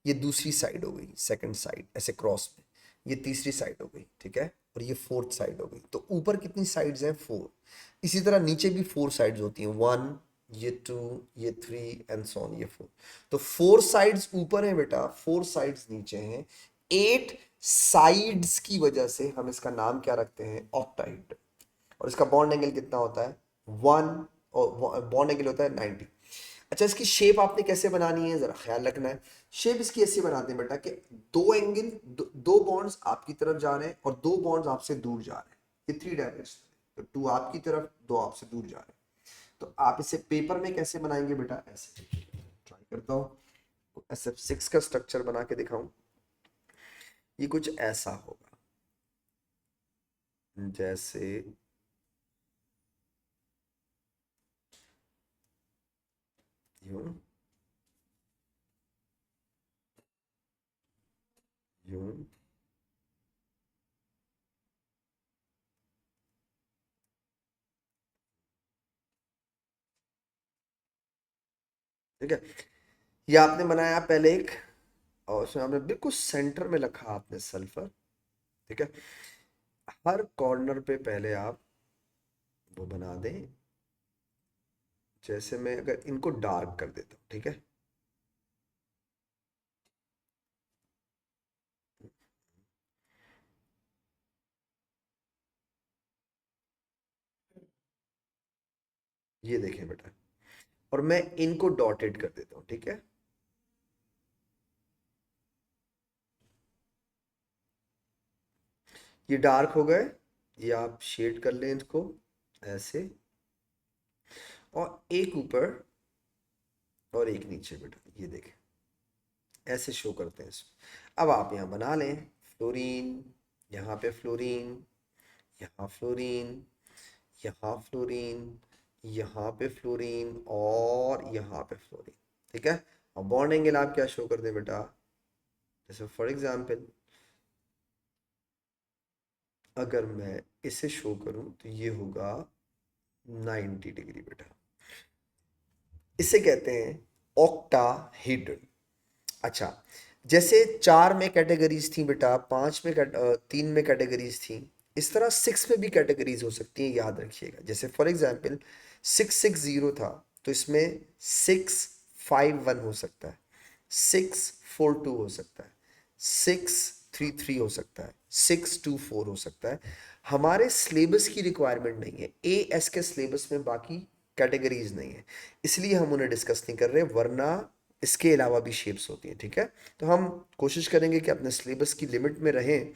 ये दूसरी साइड हो गई, सेकंड साइड ऐसे क्रॉस में, ये तीसरी साइड हो गई, ठीक है, और ये फोर्थ साइड हो गई। तो ऊपर कितनी साइड्स हैं, 4। इसी तरह नीचे भी 4 साइड्स होती हैं, 1, ये 2, ये 3 एंड सो ऑन, ये 4। तो 4 साइड्स ऊपर हैं बेटा, 4 साइड्स नीचे हैं। 8 साइड्स की वजह से हम इसका नाम क्या रखते हैं, ऑक्टाहेड्रल। और इसका बॉन्ड एंगल कितना होता है, 1, और बॉन्ड एंगल होता है 90। अच्छा, इसकी शेप आपने कैसे बनानी है जरा ख्याल रखना है। शेप इसकी ऐसी बनाते हैं बेटा कि दो एंगल, दो बॉन्ड्स आपकी तरफ जा रहे हैं और दो बॉन्ड्स आपसे दूर जा रहे हैं। ये 3 डायरेक्शन, तो 2 आपकी तरफ, 2 आपसे दूर जा रहे हैं। तो आप इसे पेपर में कैसे बनाएंगे बेटा, ऐसे ट्राई करता हूँ, SF6 का स्ट्रक्चर बना के दिखाऊं। ये कुछ ऐसा होगा, जैसे यूं, यूं, ठीक है। ये आपने बनाया पहले एक, और उसमें आपने बिल्कुल सेंटर में रखा आपने सल्फर, ठीक है। हर कॉर्नर पे पहले आप वो बना दें, जैसे मैं अगर इनको डार्क कर देता हूँ, ठीक है, ये देखें बेटा, और मैं इनको डॉटेड कर देता हूँ, ठीक है। ये डार्क हो गए, ये आप शेड कर लें इसको ऐसे, और एक ऊपर और एक नीचे बेटा, ये देखें ऐसे शो करते हैं इसको। अब आप यहाँ बना लें फ्लोरीन, यहाँ पे फ्लोरीन, यहाँ फ्लोरीन, यहाँ फ्लोरीन, यहाँ पे फ्लोरीन, और यहाँ पे फ्लोरीन, ठीक है। अब बॉन्ड एंगल आप क्या शो कर दें बेटा, जैसे फॉर एग्जांपल अगर मैं इसे शो करूं तो ये होगा 90 डिग्री बेटा। इसे कहते हैं ऑक्टाहेड्रल। अच्छा, जैसे 4 में कैटेगरीज थी बेटा, 5 में 3 में कैटेगरीज थी, इस तरह 6 में भी कैटेगरीज हो सकती हैं, याद रखिएगा। जैसे फॉर एग्जांपल 660 था, तो इसमें 651 हो सकता है, 642 हो सकता है, 633 हो सकता है, 624 हो सकता है। हमारे सिलेबस की रिक्वायरमेंट नहीं है, एएस के सिलेबस में बाकी कैटेगरीज नहीं है, इसलिए हम उन्हें डिस्कस नहीं कर रहे, वरना इसके अलावा भी शेप्स होती हैं, ठीक है। तो हम कोशिश करेंगे कि अपने सिलेबस की लिमिट में रहें।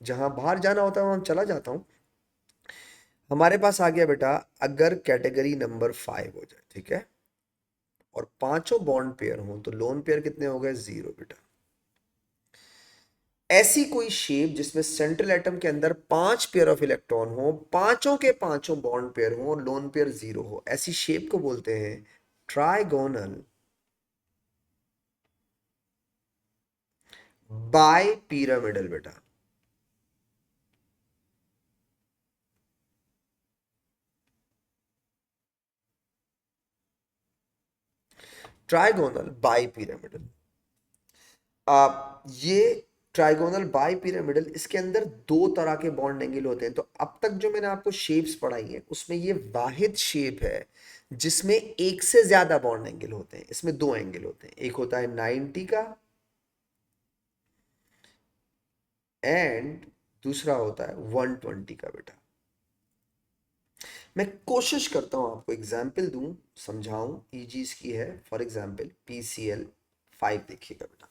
जहां बाहर जाना होता है वहां चला जाता हूँ। हमारे पास आ गया बेटा, अगर कैटेगरी नंबर 5 हो जाए, ठीक है, और पांचों बॉन्ड पेयर हो, तो लोन पेयर कितने हो गए, 0 बेटा। ऐसी कोई शेप जिसमें सेंट्रल एटम के अंदर 5 पेयर ऑफ इलेक्ट्रॉन हो, पांचों के पांचों बॉन्ड पेयर हो, लोन पेयर 0 हो, ऐसी शेप को बोलते हैं ट्राइगोनल बाय पिरामिडल बेटा। ट्राइगोनल बाय पिरामिडल, आप ये ट्राइगोनल बाई पिरामिडल, इसके अंदर 2 तरह के बॉन्ड एंगल होते हैं। तो अब तक जो मैंने आपको शेप्स पढ़ाई हैं उसमें ये वाहिद शेप है जिसमें एक से ज्यादा बॉन्ड एंगल होते हैं। इसमें 2 एंगल होते हैं, एक होता है 90 का एंड दूसरा होता है 120 का बेटा। मैं कोशिश करता हूं आपको एग्जाम्पल दूं, समझाऊं, ईजीज की है। फॉर एग्जाम्पल PCl 5 देखिएगा बेटा।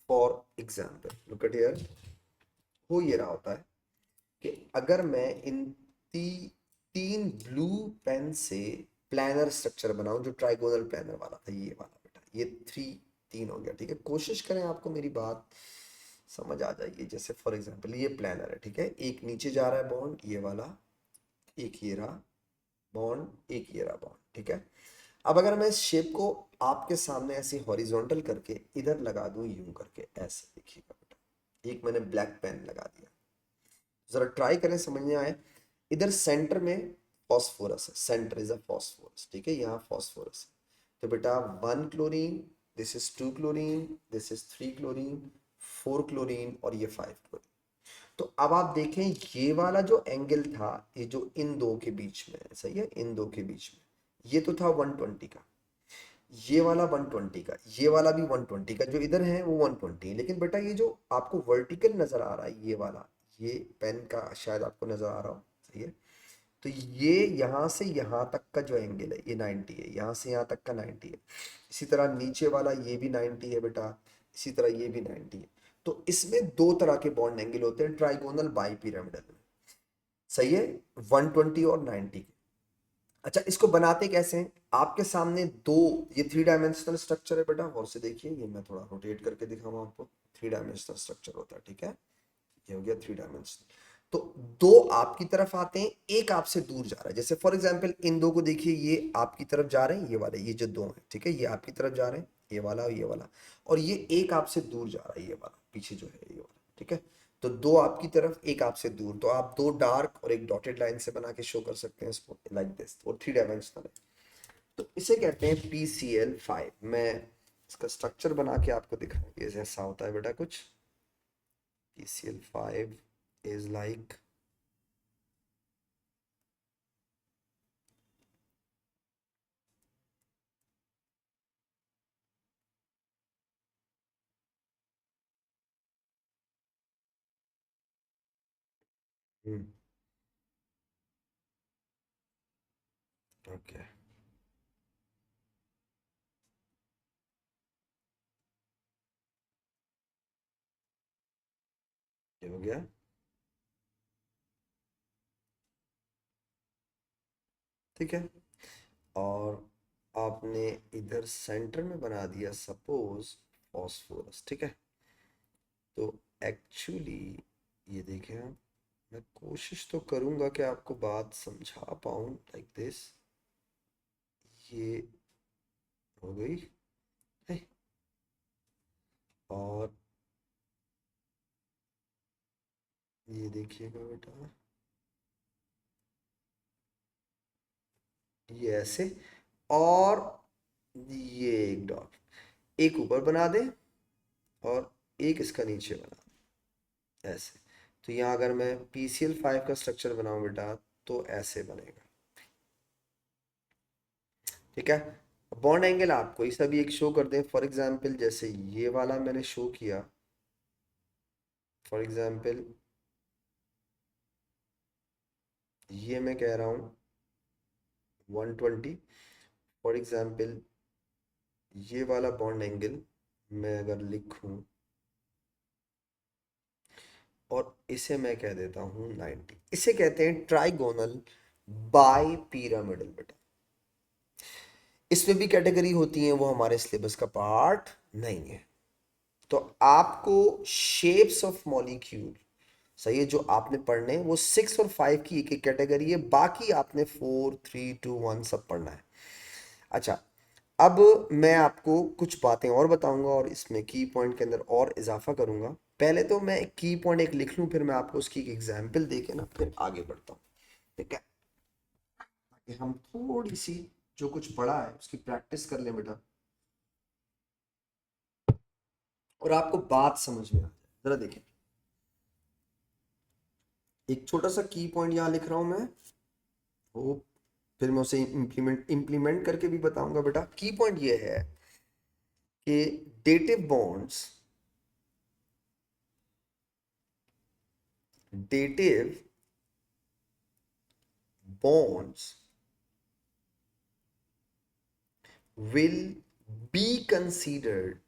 For example look at here, हो ये रहा होता है कि अगर मैं इन तीन ब्लू पेन से प्लानर स्ट्रक्चर बनाऊं, जो ट्राइगोनल प्लानर वाला था, ये वाला बेटा, ये तीन हो गया, ठीक है। कोशिश करें आपको मेरी बात समझ आ जाइए। जैसे फॉर एग्जांपल ये प्लानर है, ठीक है, एक नीचे जा रहा है बॉन्ड ये वाला, एक ये रहा बॉन्ड, एक ये रहा बॉन्ड, ठीक है। अब अगर मैं इस शेप को आपके सामने ऐसे हॉरिजॉन्टल करके इधर लगा दूं यूं करके, ऐसे देखिएगा बेटा, एक मैंने ब्लैक पेन लगा दिया, जरा ट्राई करें समझने आए। इधर सेंटर में फॉस्फोरस है, सेंटर इज अ फॉस्फोरस, ठीक है, यहाँ फॉस्फोरस है। तो बेटा 1 chlorine, this is 2 chlorine, this is 3 chlorine, 4 chlorine और ये 5 क्लोरीन। तो अब आप देखें ये वाला जो एंगल था, ये जो इन दो के बीच में है, सही है, इन दो के बीच में, ये तो था 120 का, ये वाला 120 का, ये वाला भी 120 का, जो इधर है वो 120 है। लेकिन बेटा ये जो आपको वर्टिकल नजर आ रहा है, ये वाला, ये पेन का शायद आपको नजर आ रहा हो, सही है। तो ये यहाँ से यहाँ तक का जो एंगल है ये 90 है, यहाँ से यहाँ तक का 90 है। इसी तरह नीचे वाला ये भी 90 है बेटा, इसी तरह ये भी 90 है। तो इसमें दो तरह के बॉन्ड एंगल होते हैं ट्राइगोनल बाइपिरामिडल में, सही है, 120 और 90। अच्छा, इसको बनाते कैसे हैं? आपके सामने दो, ये 3 डायमेंशनल स्ट्रक्चर है बेटा, और से देखिए, ये मैं थोड़ा रोटेट करके दिखाऊंगा आपको। 3 डायमेंशनल स्ट्रक्चर होता है, ठीक है, ये हो गया 3 डायमेंशनल। तो दो आपकी तरफ आते हैं, एक आपसे दूर जा रहा है। जैसे फॉर एग्जांपल इन दो को देखिए, ये आपकी तरफ जा रहे हैं, ये वाले, ये जो दो हैं, ठीक है, ये आपकी तरफ जा रहे हैं, ये वाला और ये वाला, और ये एक आपसे दूर जा रहा है, ये वाला पीछे जो है ये वाला, ठीक है। तो दो आपकी तरफ, एक आपसे दूर, तो आप दो डार्क और एक डॉटेड लाइन से बना के शो कर सकते हैं इसको, लाइक दिस, और 3 डायमेंशनल है। तो इसे कहते हैं PCl5। मैं इसका स्ट्रक्चर बना के आपको दिखाऊं, ये ऐसा होता है बेटा कुछ। PCl5 is like, ओके, ये हो गया। ठीक है, और आपने इधर सेंटर में बना दिया सपोज फॉस्फोरस, ठीक है। तो एक्चुअली ये देखें आप, मैं कोशिश तो करूंगा कि आपको बात समझा पाऊं, लाइक दिस, ये हो गई है। और ये देखिएगा बेटा, ये ऐसे, और ये एक डॉट, एक ऊपर बना दे और एक इसका नीचे बना दे, ऐसे। तो यहाँ अगर मैं PCl5 का स्ट्रक्चर बनाऊं बेटा, तो ऐसे बनेगा, ठीक है। बॉन्ड एंगल आपको इस अभी एक शो कर दें, फॉर एग्जांपल जैसे ये वाला मैंने शो किया, फॉर एग्जांपल ये मैं कह रहा हूँ 120, फॉर एग्जांपल ये वाला बॉन्ड एंगल मैं अगर लिखूं, और इसे मैं कह देता हूं 90, इसे कहते हैं ट्राइगोनल बाई पिरामिडल बेटा। इसमें भी कैटेगरी होती है, वो हमारे सिलेबस का पार्ट नहीं है। तो आपको शेप्स ऑफ मॉलिक्यूल, सही है, जो आपने पढ़ने हैं वो 6 और 5 की एक एक कैटेगरी है, बाकी आपने 4 3 2 1 सब पढ़ना है। अच्छा, अब मैं आपको कुछ बातें और बताऊंगा और इसमें की पॉइंट के अंदर और इजाफा करूंगा। पहले तो मैं एक की पॉइंट एक लिख लूं, फिर मैं आपको उसकी एक एग्जाम्पल दे के ना फिर आगे बढ़ता हूँ, ठीक है, ताकि हम थोड़ी सी जो कुछ पढ़ा है उसकी प्रैक्टिस कर लें बेटा, और आपको बात समझ में आ जाए। जरा देखें, एक छोटा सा की पॉइंट यहाँ लिख रहा हूं मैं, वो फिर मैं उसे इम्प्लीमेंट करके भी बताऊंगा बेटा। की पॉइंट ये है कि dative bonds will be considered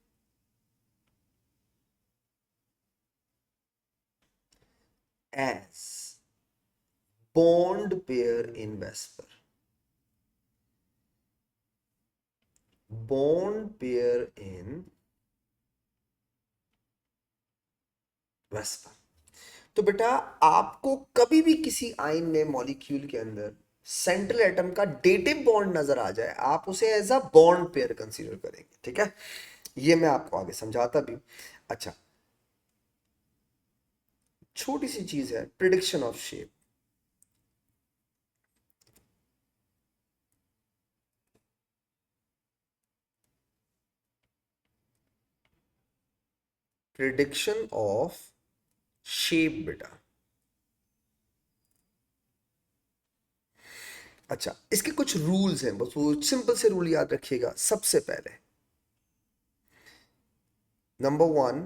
as bond pair in Vesper. Bond pair in Vesper. तो बेटा आपको कभी भी किसी आयन में मॉलिक्यूल के अंदर सेंट्रल एटम का डेटिव बॉन्ड नजर आ जाए, आप उसे as a bond pair consider करेंगे। ठीक है, ये मैं आपको आगे समझाता भी। अच्छा, छोटी सी चीज है, prediction of shape. Prediction of shape बेटा। अच्छा, इसके कुछ रूल्स हैं, बस वो सिंपल से रूल याद रखिएगा। सबसे पहले number 1,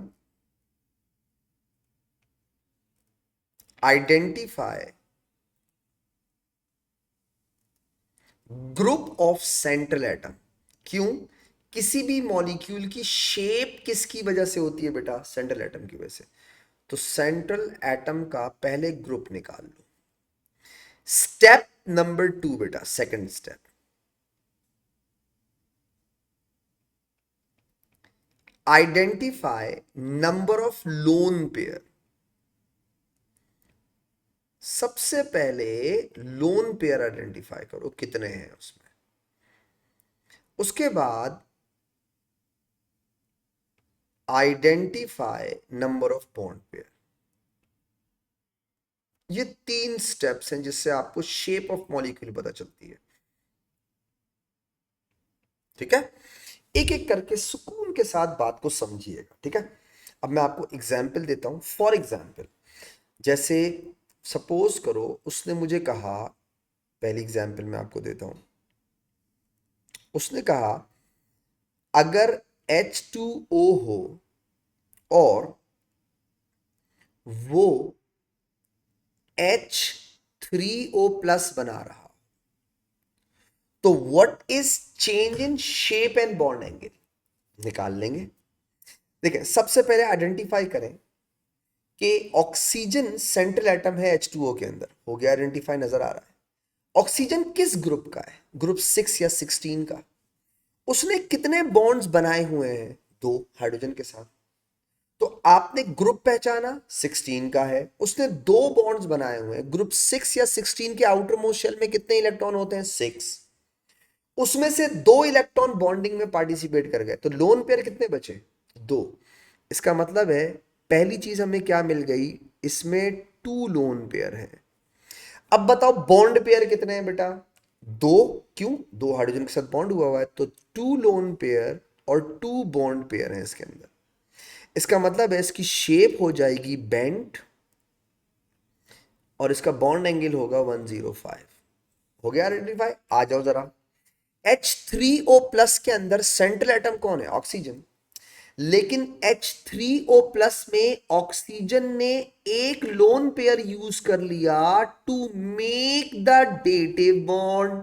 identify group of central atom. क्यों? किसी भी मॉलिक्यूल की शेप किसकी वजह से होती है बेटा? सेंट्रल एटम की वजह से। तो सेंट्रल एटम का पहले ग्रुप निकाल लो। स्टेप नंबर 2 बेटा, second step, identify number of lone pair. सबसे पहले लोन पेयर आइडेंटिफाई करो, कितने हैं उसमें। उसके बाद identify number of bond pair. ये 3 स्टेप्स हैं जिससे आपको शेप ऑफ मॉलिक्यूल पता चलती है। ठीक है, एक एक करके सुकून के साथ बात को समझिएगा। ठीक है, अब मैं आपको एग्जाम्पल देता हूं। फॉर एग्जाम्पल, जैसे सपोज करो उसने मुझे कहा, पहली एग्जाम्पल मैं आपको देता हूं। उसने कहा अगर H2O हो और वो H3O प्लस बना रहा, तो what is change in shape and bond angle? निकाल लेंगे। देखिए, सबसे पहले आइडेंटिफाई करें कि ऑक्सीजन सेंट्रल एटम है H2O के अंदर। हो गया आइडेंटिफाई, नजर आ रहा है। ऑक्सीजन किस ग्रुप का है? ग्रुप 6 या 16 का। उसने कितने बॉन्ड्स बनाए हुए हैं? 2 हाइड्रोजन के साथ। तो आपने ग्रुप पहचाना, 16 का है। उसने 2 बॉन्ड्स बनाए हुए हैं। ग्रुप 6 या 16 के आउटर मोस्ट शेल में कितने इलेक्ट्रॉन होते हैं? 6। उसमें से 2 इलेक्ट्रॉन बॉन्डिंग में पार्टिसिपेट कर गए, तो लोन पेयर कितने बचे? 2। इसका मतलब है पहली चीज हमें क्या मिल गई? इसमें 2 लोन पेयर है। अब बताओ बॉन्ड पेयर कितने हैं बेटा? 2। क्यों? 2 हाइड्रोजन के साथ बॉन्ड हुआ हुआ है, तो 2 लोन पेयर और 2 बॉन्ड पेयर है इसके अंदर। इसका मतलब है इसकी शेप हो जाएगी बेंट और इसका बॉन्ड एंगल होगा 105। हो गया आइडेंटिफाई। आ जाओ जरा, H3O प्लस के अंदर सेंट्रल एटम कौन है? ऑक्सीजन। लेकिन H3O प्लस में ऑक्सीजन ने एक लोन पेयर यूज कर लिया to make the dative bond.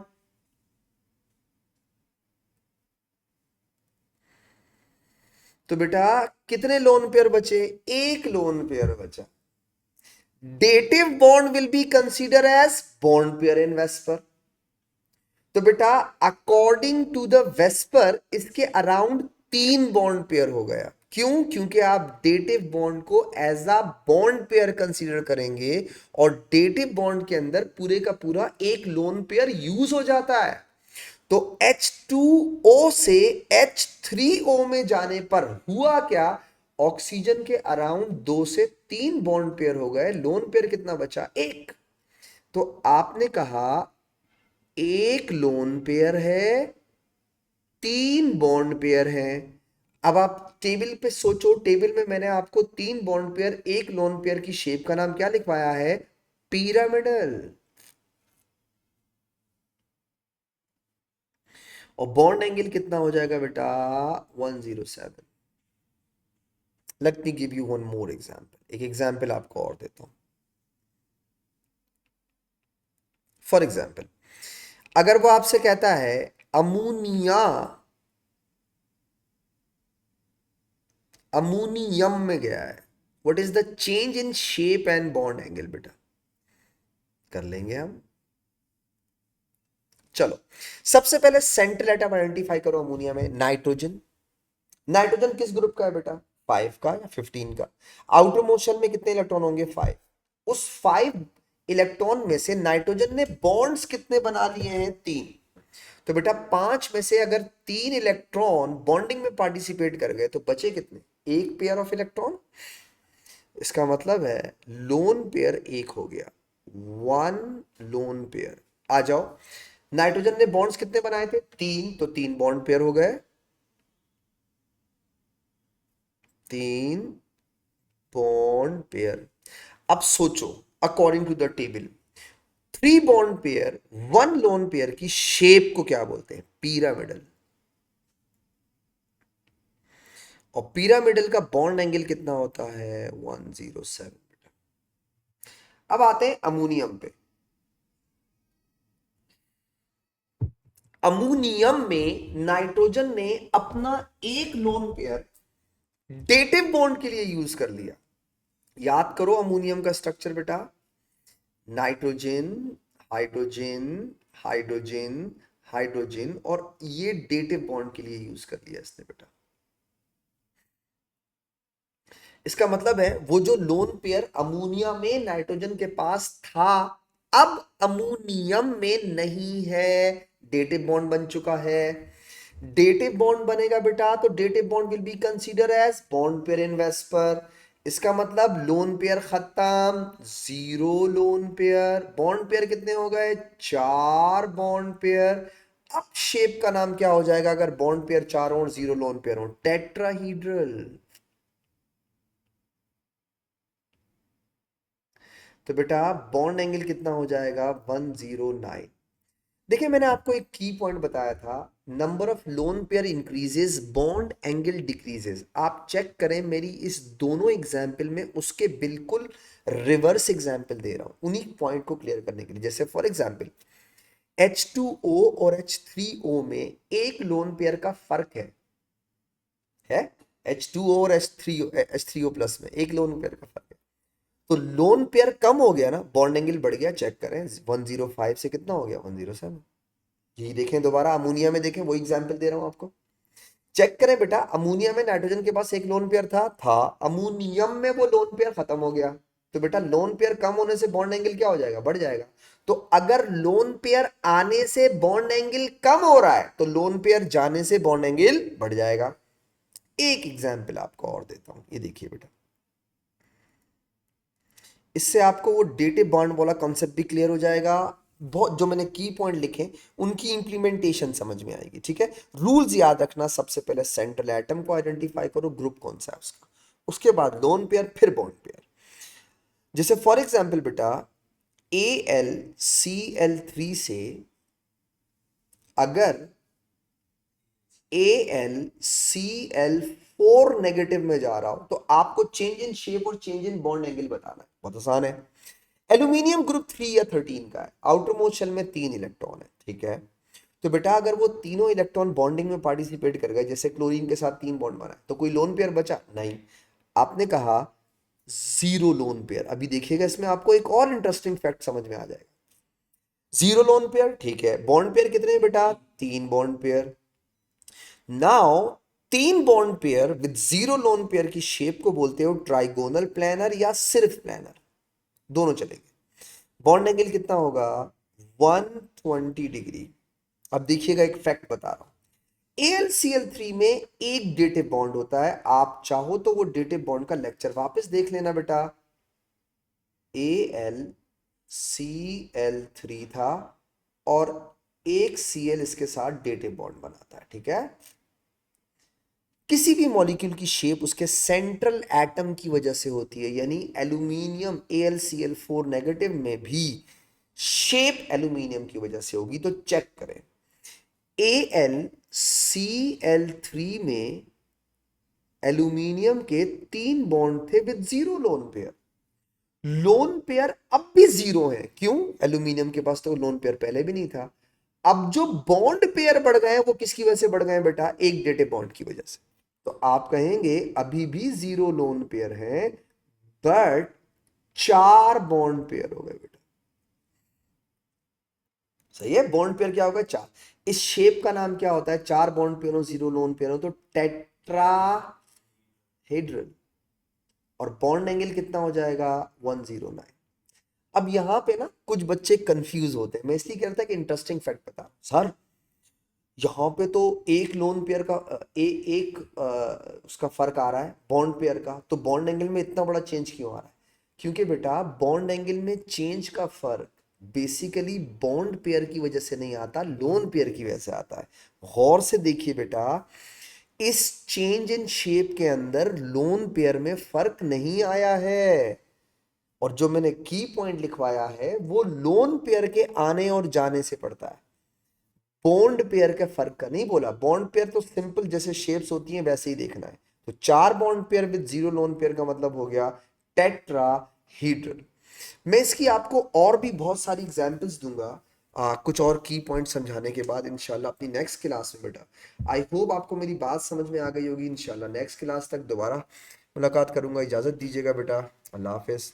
तो बेटा कितने लोन पेयर बचे? एक लोन पेयर बचा। Dative bond will be consider as bond pair in VSEPR. तो बेटा अकॉर्डिंग टू द वेस्पर इसके अराउंड 3 बॉन्ड पेयर हो गया। क्यों? क्योंकि आप डेटिव बॉन्ड को as a bond pair consider करेंगे और डेटिव बॉन्ड के अंदर पूरे का पूरा एक लोन पेयर यूज हो जाता है। तो H2O से H3O में जाने पर हुआ क्या? ऑक्सीजन के अराउंड 2 से 3 बॉन्ड पेयर हो गए, लोन पेयर कितना बचा? एक। तो आपने कहा एक लोन पेयर है, 3 बॉन्ड पेयर हैं। अब आप टेबल पे सोचो, टेबल में मैंने आपको 3 बॉन्ड पेयर, एक लोन पेयर की शेप का नाम क्या लिखवाया है? पिरामिडल। और बॉन्ड एंगल कितना हो जाएगा बेटा? 107। Let me give you one more example. एक एग्जांपल आपको और देता हूं। फॉर एग्जांपल, अगर वो आपसे कहता है अमोनिया अमोनियम में गया है, what is the change in shape and bond angle बेटा, कर लेंगे हम। चलो सबसे पहले सेंट्रल एटम आइडेंटिफाई करो अमोनिया में, नाइट्रोजन। नाइट्रोजन किस ग्रुप का है बेटा, 5 का या 15 का। आउटर मोशन में कितने इलेक्ट्रॉन होंगे, 5। उस 5 इलेक्ट्रॉन में से नाइट्रोजन ने बॉन्ड्स कितने बना लिए हैं, 3। तो बेटा 5 में से अगर 3 इलेक्ट्रॉन बॉन्डिंग में पार्टिसिपेट कर गए तो बचे कितने, एक पेयर ऑफ इलेक्ट्रॉन। इसका मतलब है लोन पेयर एक हो गया, 1 लोन पेयर। आ जाओ, नाइट्रोजन ने बॉन्ड्स कितने बनाए थे, 3, तो 3 बॉन्ड पेयर हो गए, 3 बॉन्ड पेयर। अब सोचो according to the table, 3 bond pair 1 lone pair की शेप को क्या बोलते हैं, पिरामिडल। और पिरामिडल का बॉन्ड एंगल कितना होता है, 107। अब आते हैं अमोनियम पे। अमोनियम में नाइट्रोजन ने अपना एक लोन पेयर डेटिव बॉन्ड के लिए यूज कर लिया। याद करो अमोनियम का स्ट्रक्चर बेटा, नाइट्रोजन, हाइड्रोजन, हाइड्रोजन, हाइड्रोजन, और ये डेटिव बॉन्ड के लिए यूज कर लिया इसने बेटा। इसका मतलब है वो जो लोन पेयर अमोनिया में नाइट्रोजन के पास था, अब अमोनियम में नहीं है, डेटिव बॉन्ड बन चुका है। डेटिव बॉन्ड बनेगा बेटा तो dative bond will be consider as bond pair in VSEPR. इसका मतलब लोन पेयर खत्म, 0 लोन पेयर। बॉन्ड पेयर कितने हो गए, 4 बॉन्ड पेयर। अब शेप का नाम क्या हो जाएगा अगर बॉन्ड पेयर 4 हो और 0 लोन पेयर हो, टेट्राहीड्रल। तो बेटा बॉन्ड एंगल कितना हो जाएगा, 109। देखिए मैंने आपको एक की पॉइंट बताया था, number of lone pair increases bond angle decreases. आप चेक करें मेरी इस दोनों एग्जाम्पल में उसके बिल्कुल रिवर्स एग्जाम्पल दे रहा हूं उन्हीं पॉइंट को क्लियर करने के लिए। जैसे फॉर एग्जाम्पल H2O और H3O में एक लोन पेयर का फर्क है H2O और H3O प्लस में एक लोन पेयर का फर्क है। तो लोन पेयर कम हो गया ना, बॉन्ड एंगल बढ़ गया। चेक करें 105 से कितना हो गया, 107। यही देखें दोबारा अमोनिया में, देखें वो एग्जांपल दे रहा हूं आपको। चेक करें बेटा, अमोनिया में नाइट्रोजन के पास एक लोन पेयर था अमोनियम में वो लोन पेयर खत्म हो गया। तो बेटा लोन पेयर कम होने से बॉन्ड एंगल क्या हो जाएगा, बढ़ जाएगा। तो अगर लोन पेयर आने से बॉन्ड एंगल कम हो रहा है तो लोन पेयर जाने से बॉन्ड एंगल बढ़ जाएगा। एक एग्जाम्पल आपको और देता हूं, ये देखिए बेटा, इससे आपको वो डेटिव बॉन्ड वाला कॉन्सेप्ट भी क्लियर हो जाएगा। बहुत जो मैंने की पॉइंट लिखे उनकी इंप्लीमेंटेशन समझ में आएगी, ठीक है। रूल्स याद रखना, सबसे पहले सेंट्रल एटम को आइडेंटिफाई करो, ग्रुप कौन सा है उसका, उसके बाद लोन पेयर, फिर बॉन्ड पेयर। जैसे फॉर एग्जाम्पल बेटा AlCl3 से अगर AlCl4 नेगेटिव में जा रहा हो तो आपको चेंज इन शेप और चेंज इन बॉन्ड एंगल बताना है, बहुत आसान है। एल्यूमिनियम ग्रुप 3 या 13 का है, आउटर मोस्ट शेल में 3 इलेक्ट्रॉन है, ठीक है। तो बेटा अगर वो तीनों इलेक्ट्रॉन बॉन्डिंग में पार्टिसिपेट कर गए, जैसे क्लोरीन के साथ 3 बॉन्ड बना है, तो कोई लोन पेयर बचा नहीं। आपने कहा 0 लोन पेयर। अभी देखिएगा इसमें आपको एक और इंटरेस्टिंग फैक्ट समझ में आ जाएगा। 0 लोन पेयर, ठीक है। बॉन्ड पेयर कितने हैं बेटा, 3 bond pair. Now 3 bond pair with 0 lone pair की शेप को बोलते हो ट्राइगोनल प्लानर या सिर्फ प्लानर, दोनों चलेंगे। बॉन्ड एंगल कितना होगा, 120 डिग्री। अब देखिएगा एक फैक्ट बता रहा हूं, AlCl3 में एक डेटिव बॉन्ड होता है। आप चाहो तो वो डेटिव बॉन्ड का लेक्चर वापस देख लेना बेटा। AlCl3 था और एक Cl इसके साथ डेटिव बॉन्ड बनाता है, ठीक है। किसी भी मॉलिक्यूल की शेप उसके सेंट्रल एटम की वजह से होती है, यानी एल्यूमिनियम AlCl4 नेगेटिव में भी शेप एल्यूमिनियम की वजह से होगी। तो चेक करें AlCl3 में एल्यूमिनियम के 3 बॉन्ड थे with 0 lone pair. Lone pair अब भी 0 है, क्यों, एल्यूमिनियम के पास तो लोन पेयर पहले भी नहीं था। अब जो बॉन्ड पेयर बढ़ गए वो किसकी वजह से बढ़ गए बेटा, एक डेटिव बॉन्ड की वजह से। तो आप कहेंगे अभी भी 0 लोन पेयर है, बट 4 बॉन्ड पेयर हो गए बेटा। सही है, बॉन्ड पेयर क्या होगा? 4। इस शेप का नाम क्या होता है? 4 बॉन्ड पेयर हो, 0 लोन पेयर हो तो टेट्राहेड्रल। और बॉन्ड एंगल कितना हो जाएगा? 109। अब यहां पे ना कुछ बच्चे कंफ्यूज होते हैं, मैं इसलिए कह रहा था कि इंटरेस्टिंग फैक्ट बता सर। यहाँ पे तो एक लोन पेयर का एक उसका फर्क आ रहा है बॉन्ड पेयर का, तो बॉन्ड एंगल में इतना बड़ा चेंज क्यों आ रहा है? क्योंकि बेटा बॉन्ड एंगल में चेंज का फर्क बेसिकली बॉन्ड पेयर की वजह से नहीं आता, लोन पेयर की वजह से आता है। गौर से देखिए बेटा, इस चेंज इन शेप के अंदर लोन पेयर में फर्क नहीं आया है, और जो मैंने की पॉइंट लिखवाया है वो लोन पेयर के आने और जाने से पड़ता है, बॉन्ड पेयर का फर्क का नहीं बोला। बॉन्ड पेयर तो सिंपल जैसे शेप्स होती हैं वैसे ही देखना है। तो 4 bond pair with 0 lone pair का मतलब हो गया टेट्राहीड्रल। मैं इसकी आपको और भी बहुत सारी एग्जांपल्स दूंगा कुछ और की पॉइंट समझाने के बाद इंशाल्लाह अपनी नेक्स्ट क्लास में बेटा। आई होप आपको मेरी बात समझ में आ गई होगी। इंशाल्लाह नेक्स्ट क्लास तक दोबारा मुलाकात करूंगा। इजाज़त दीजिएगा बेटा, अल्लाह हाफिज़।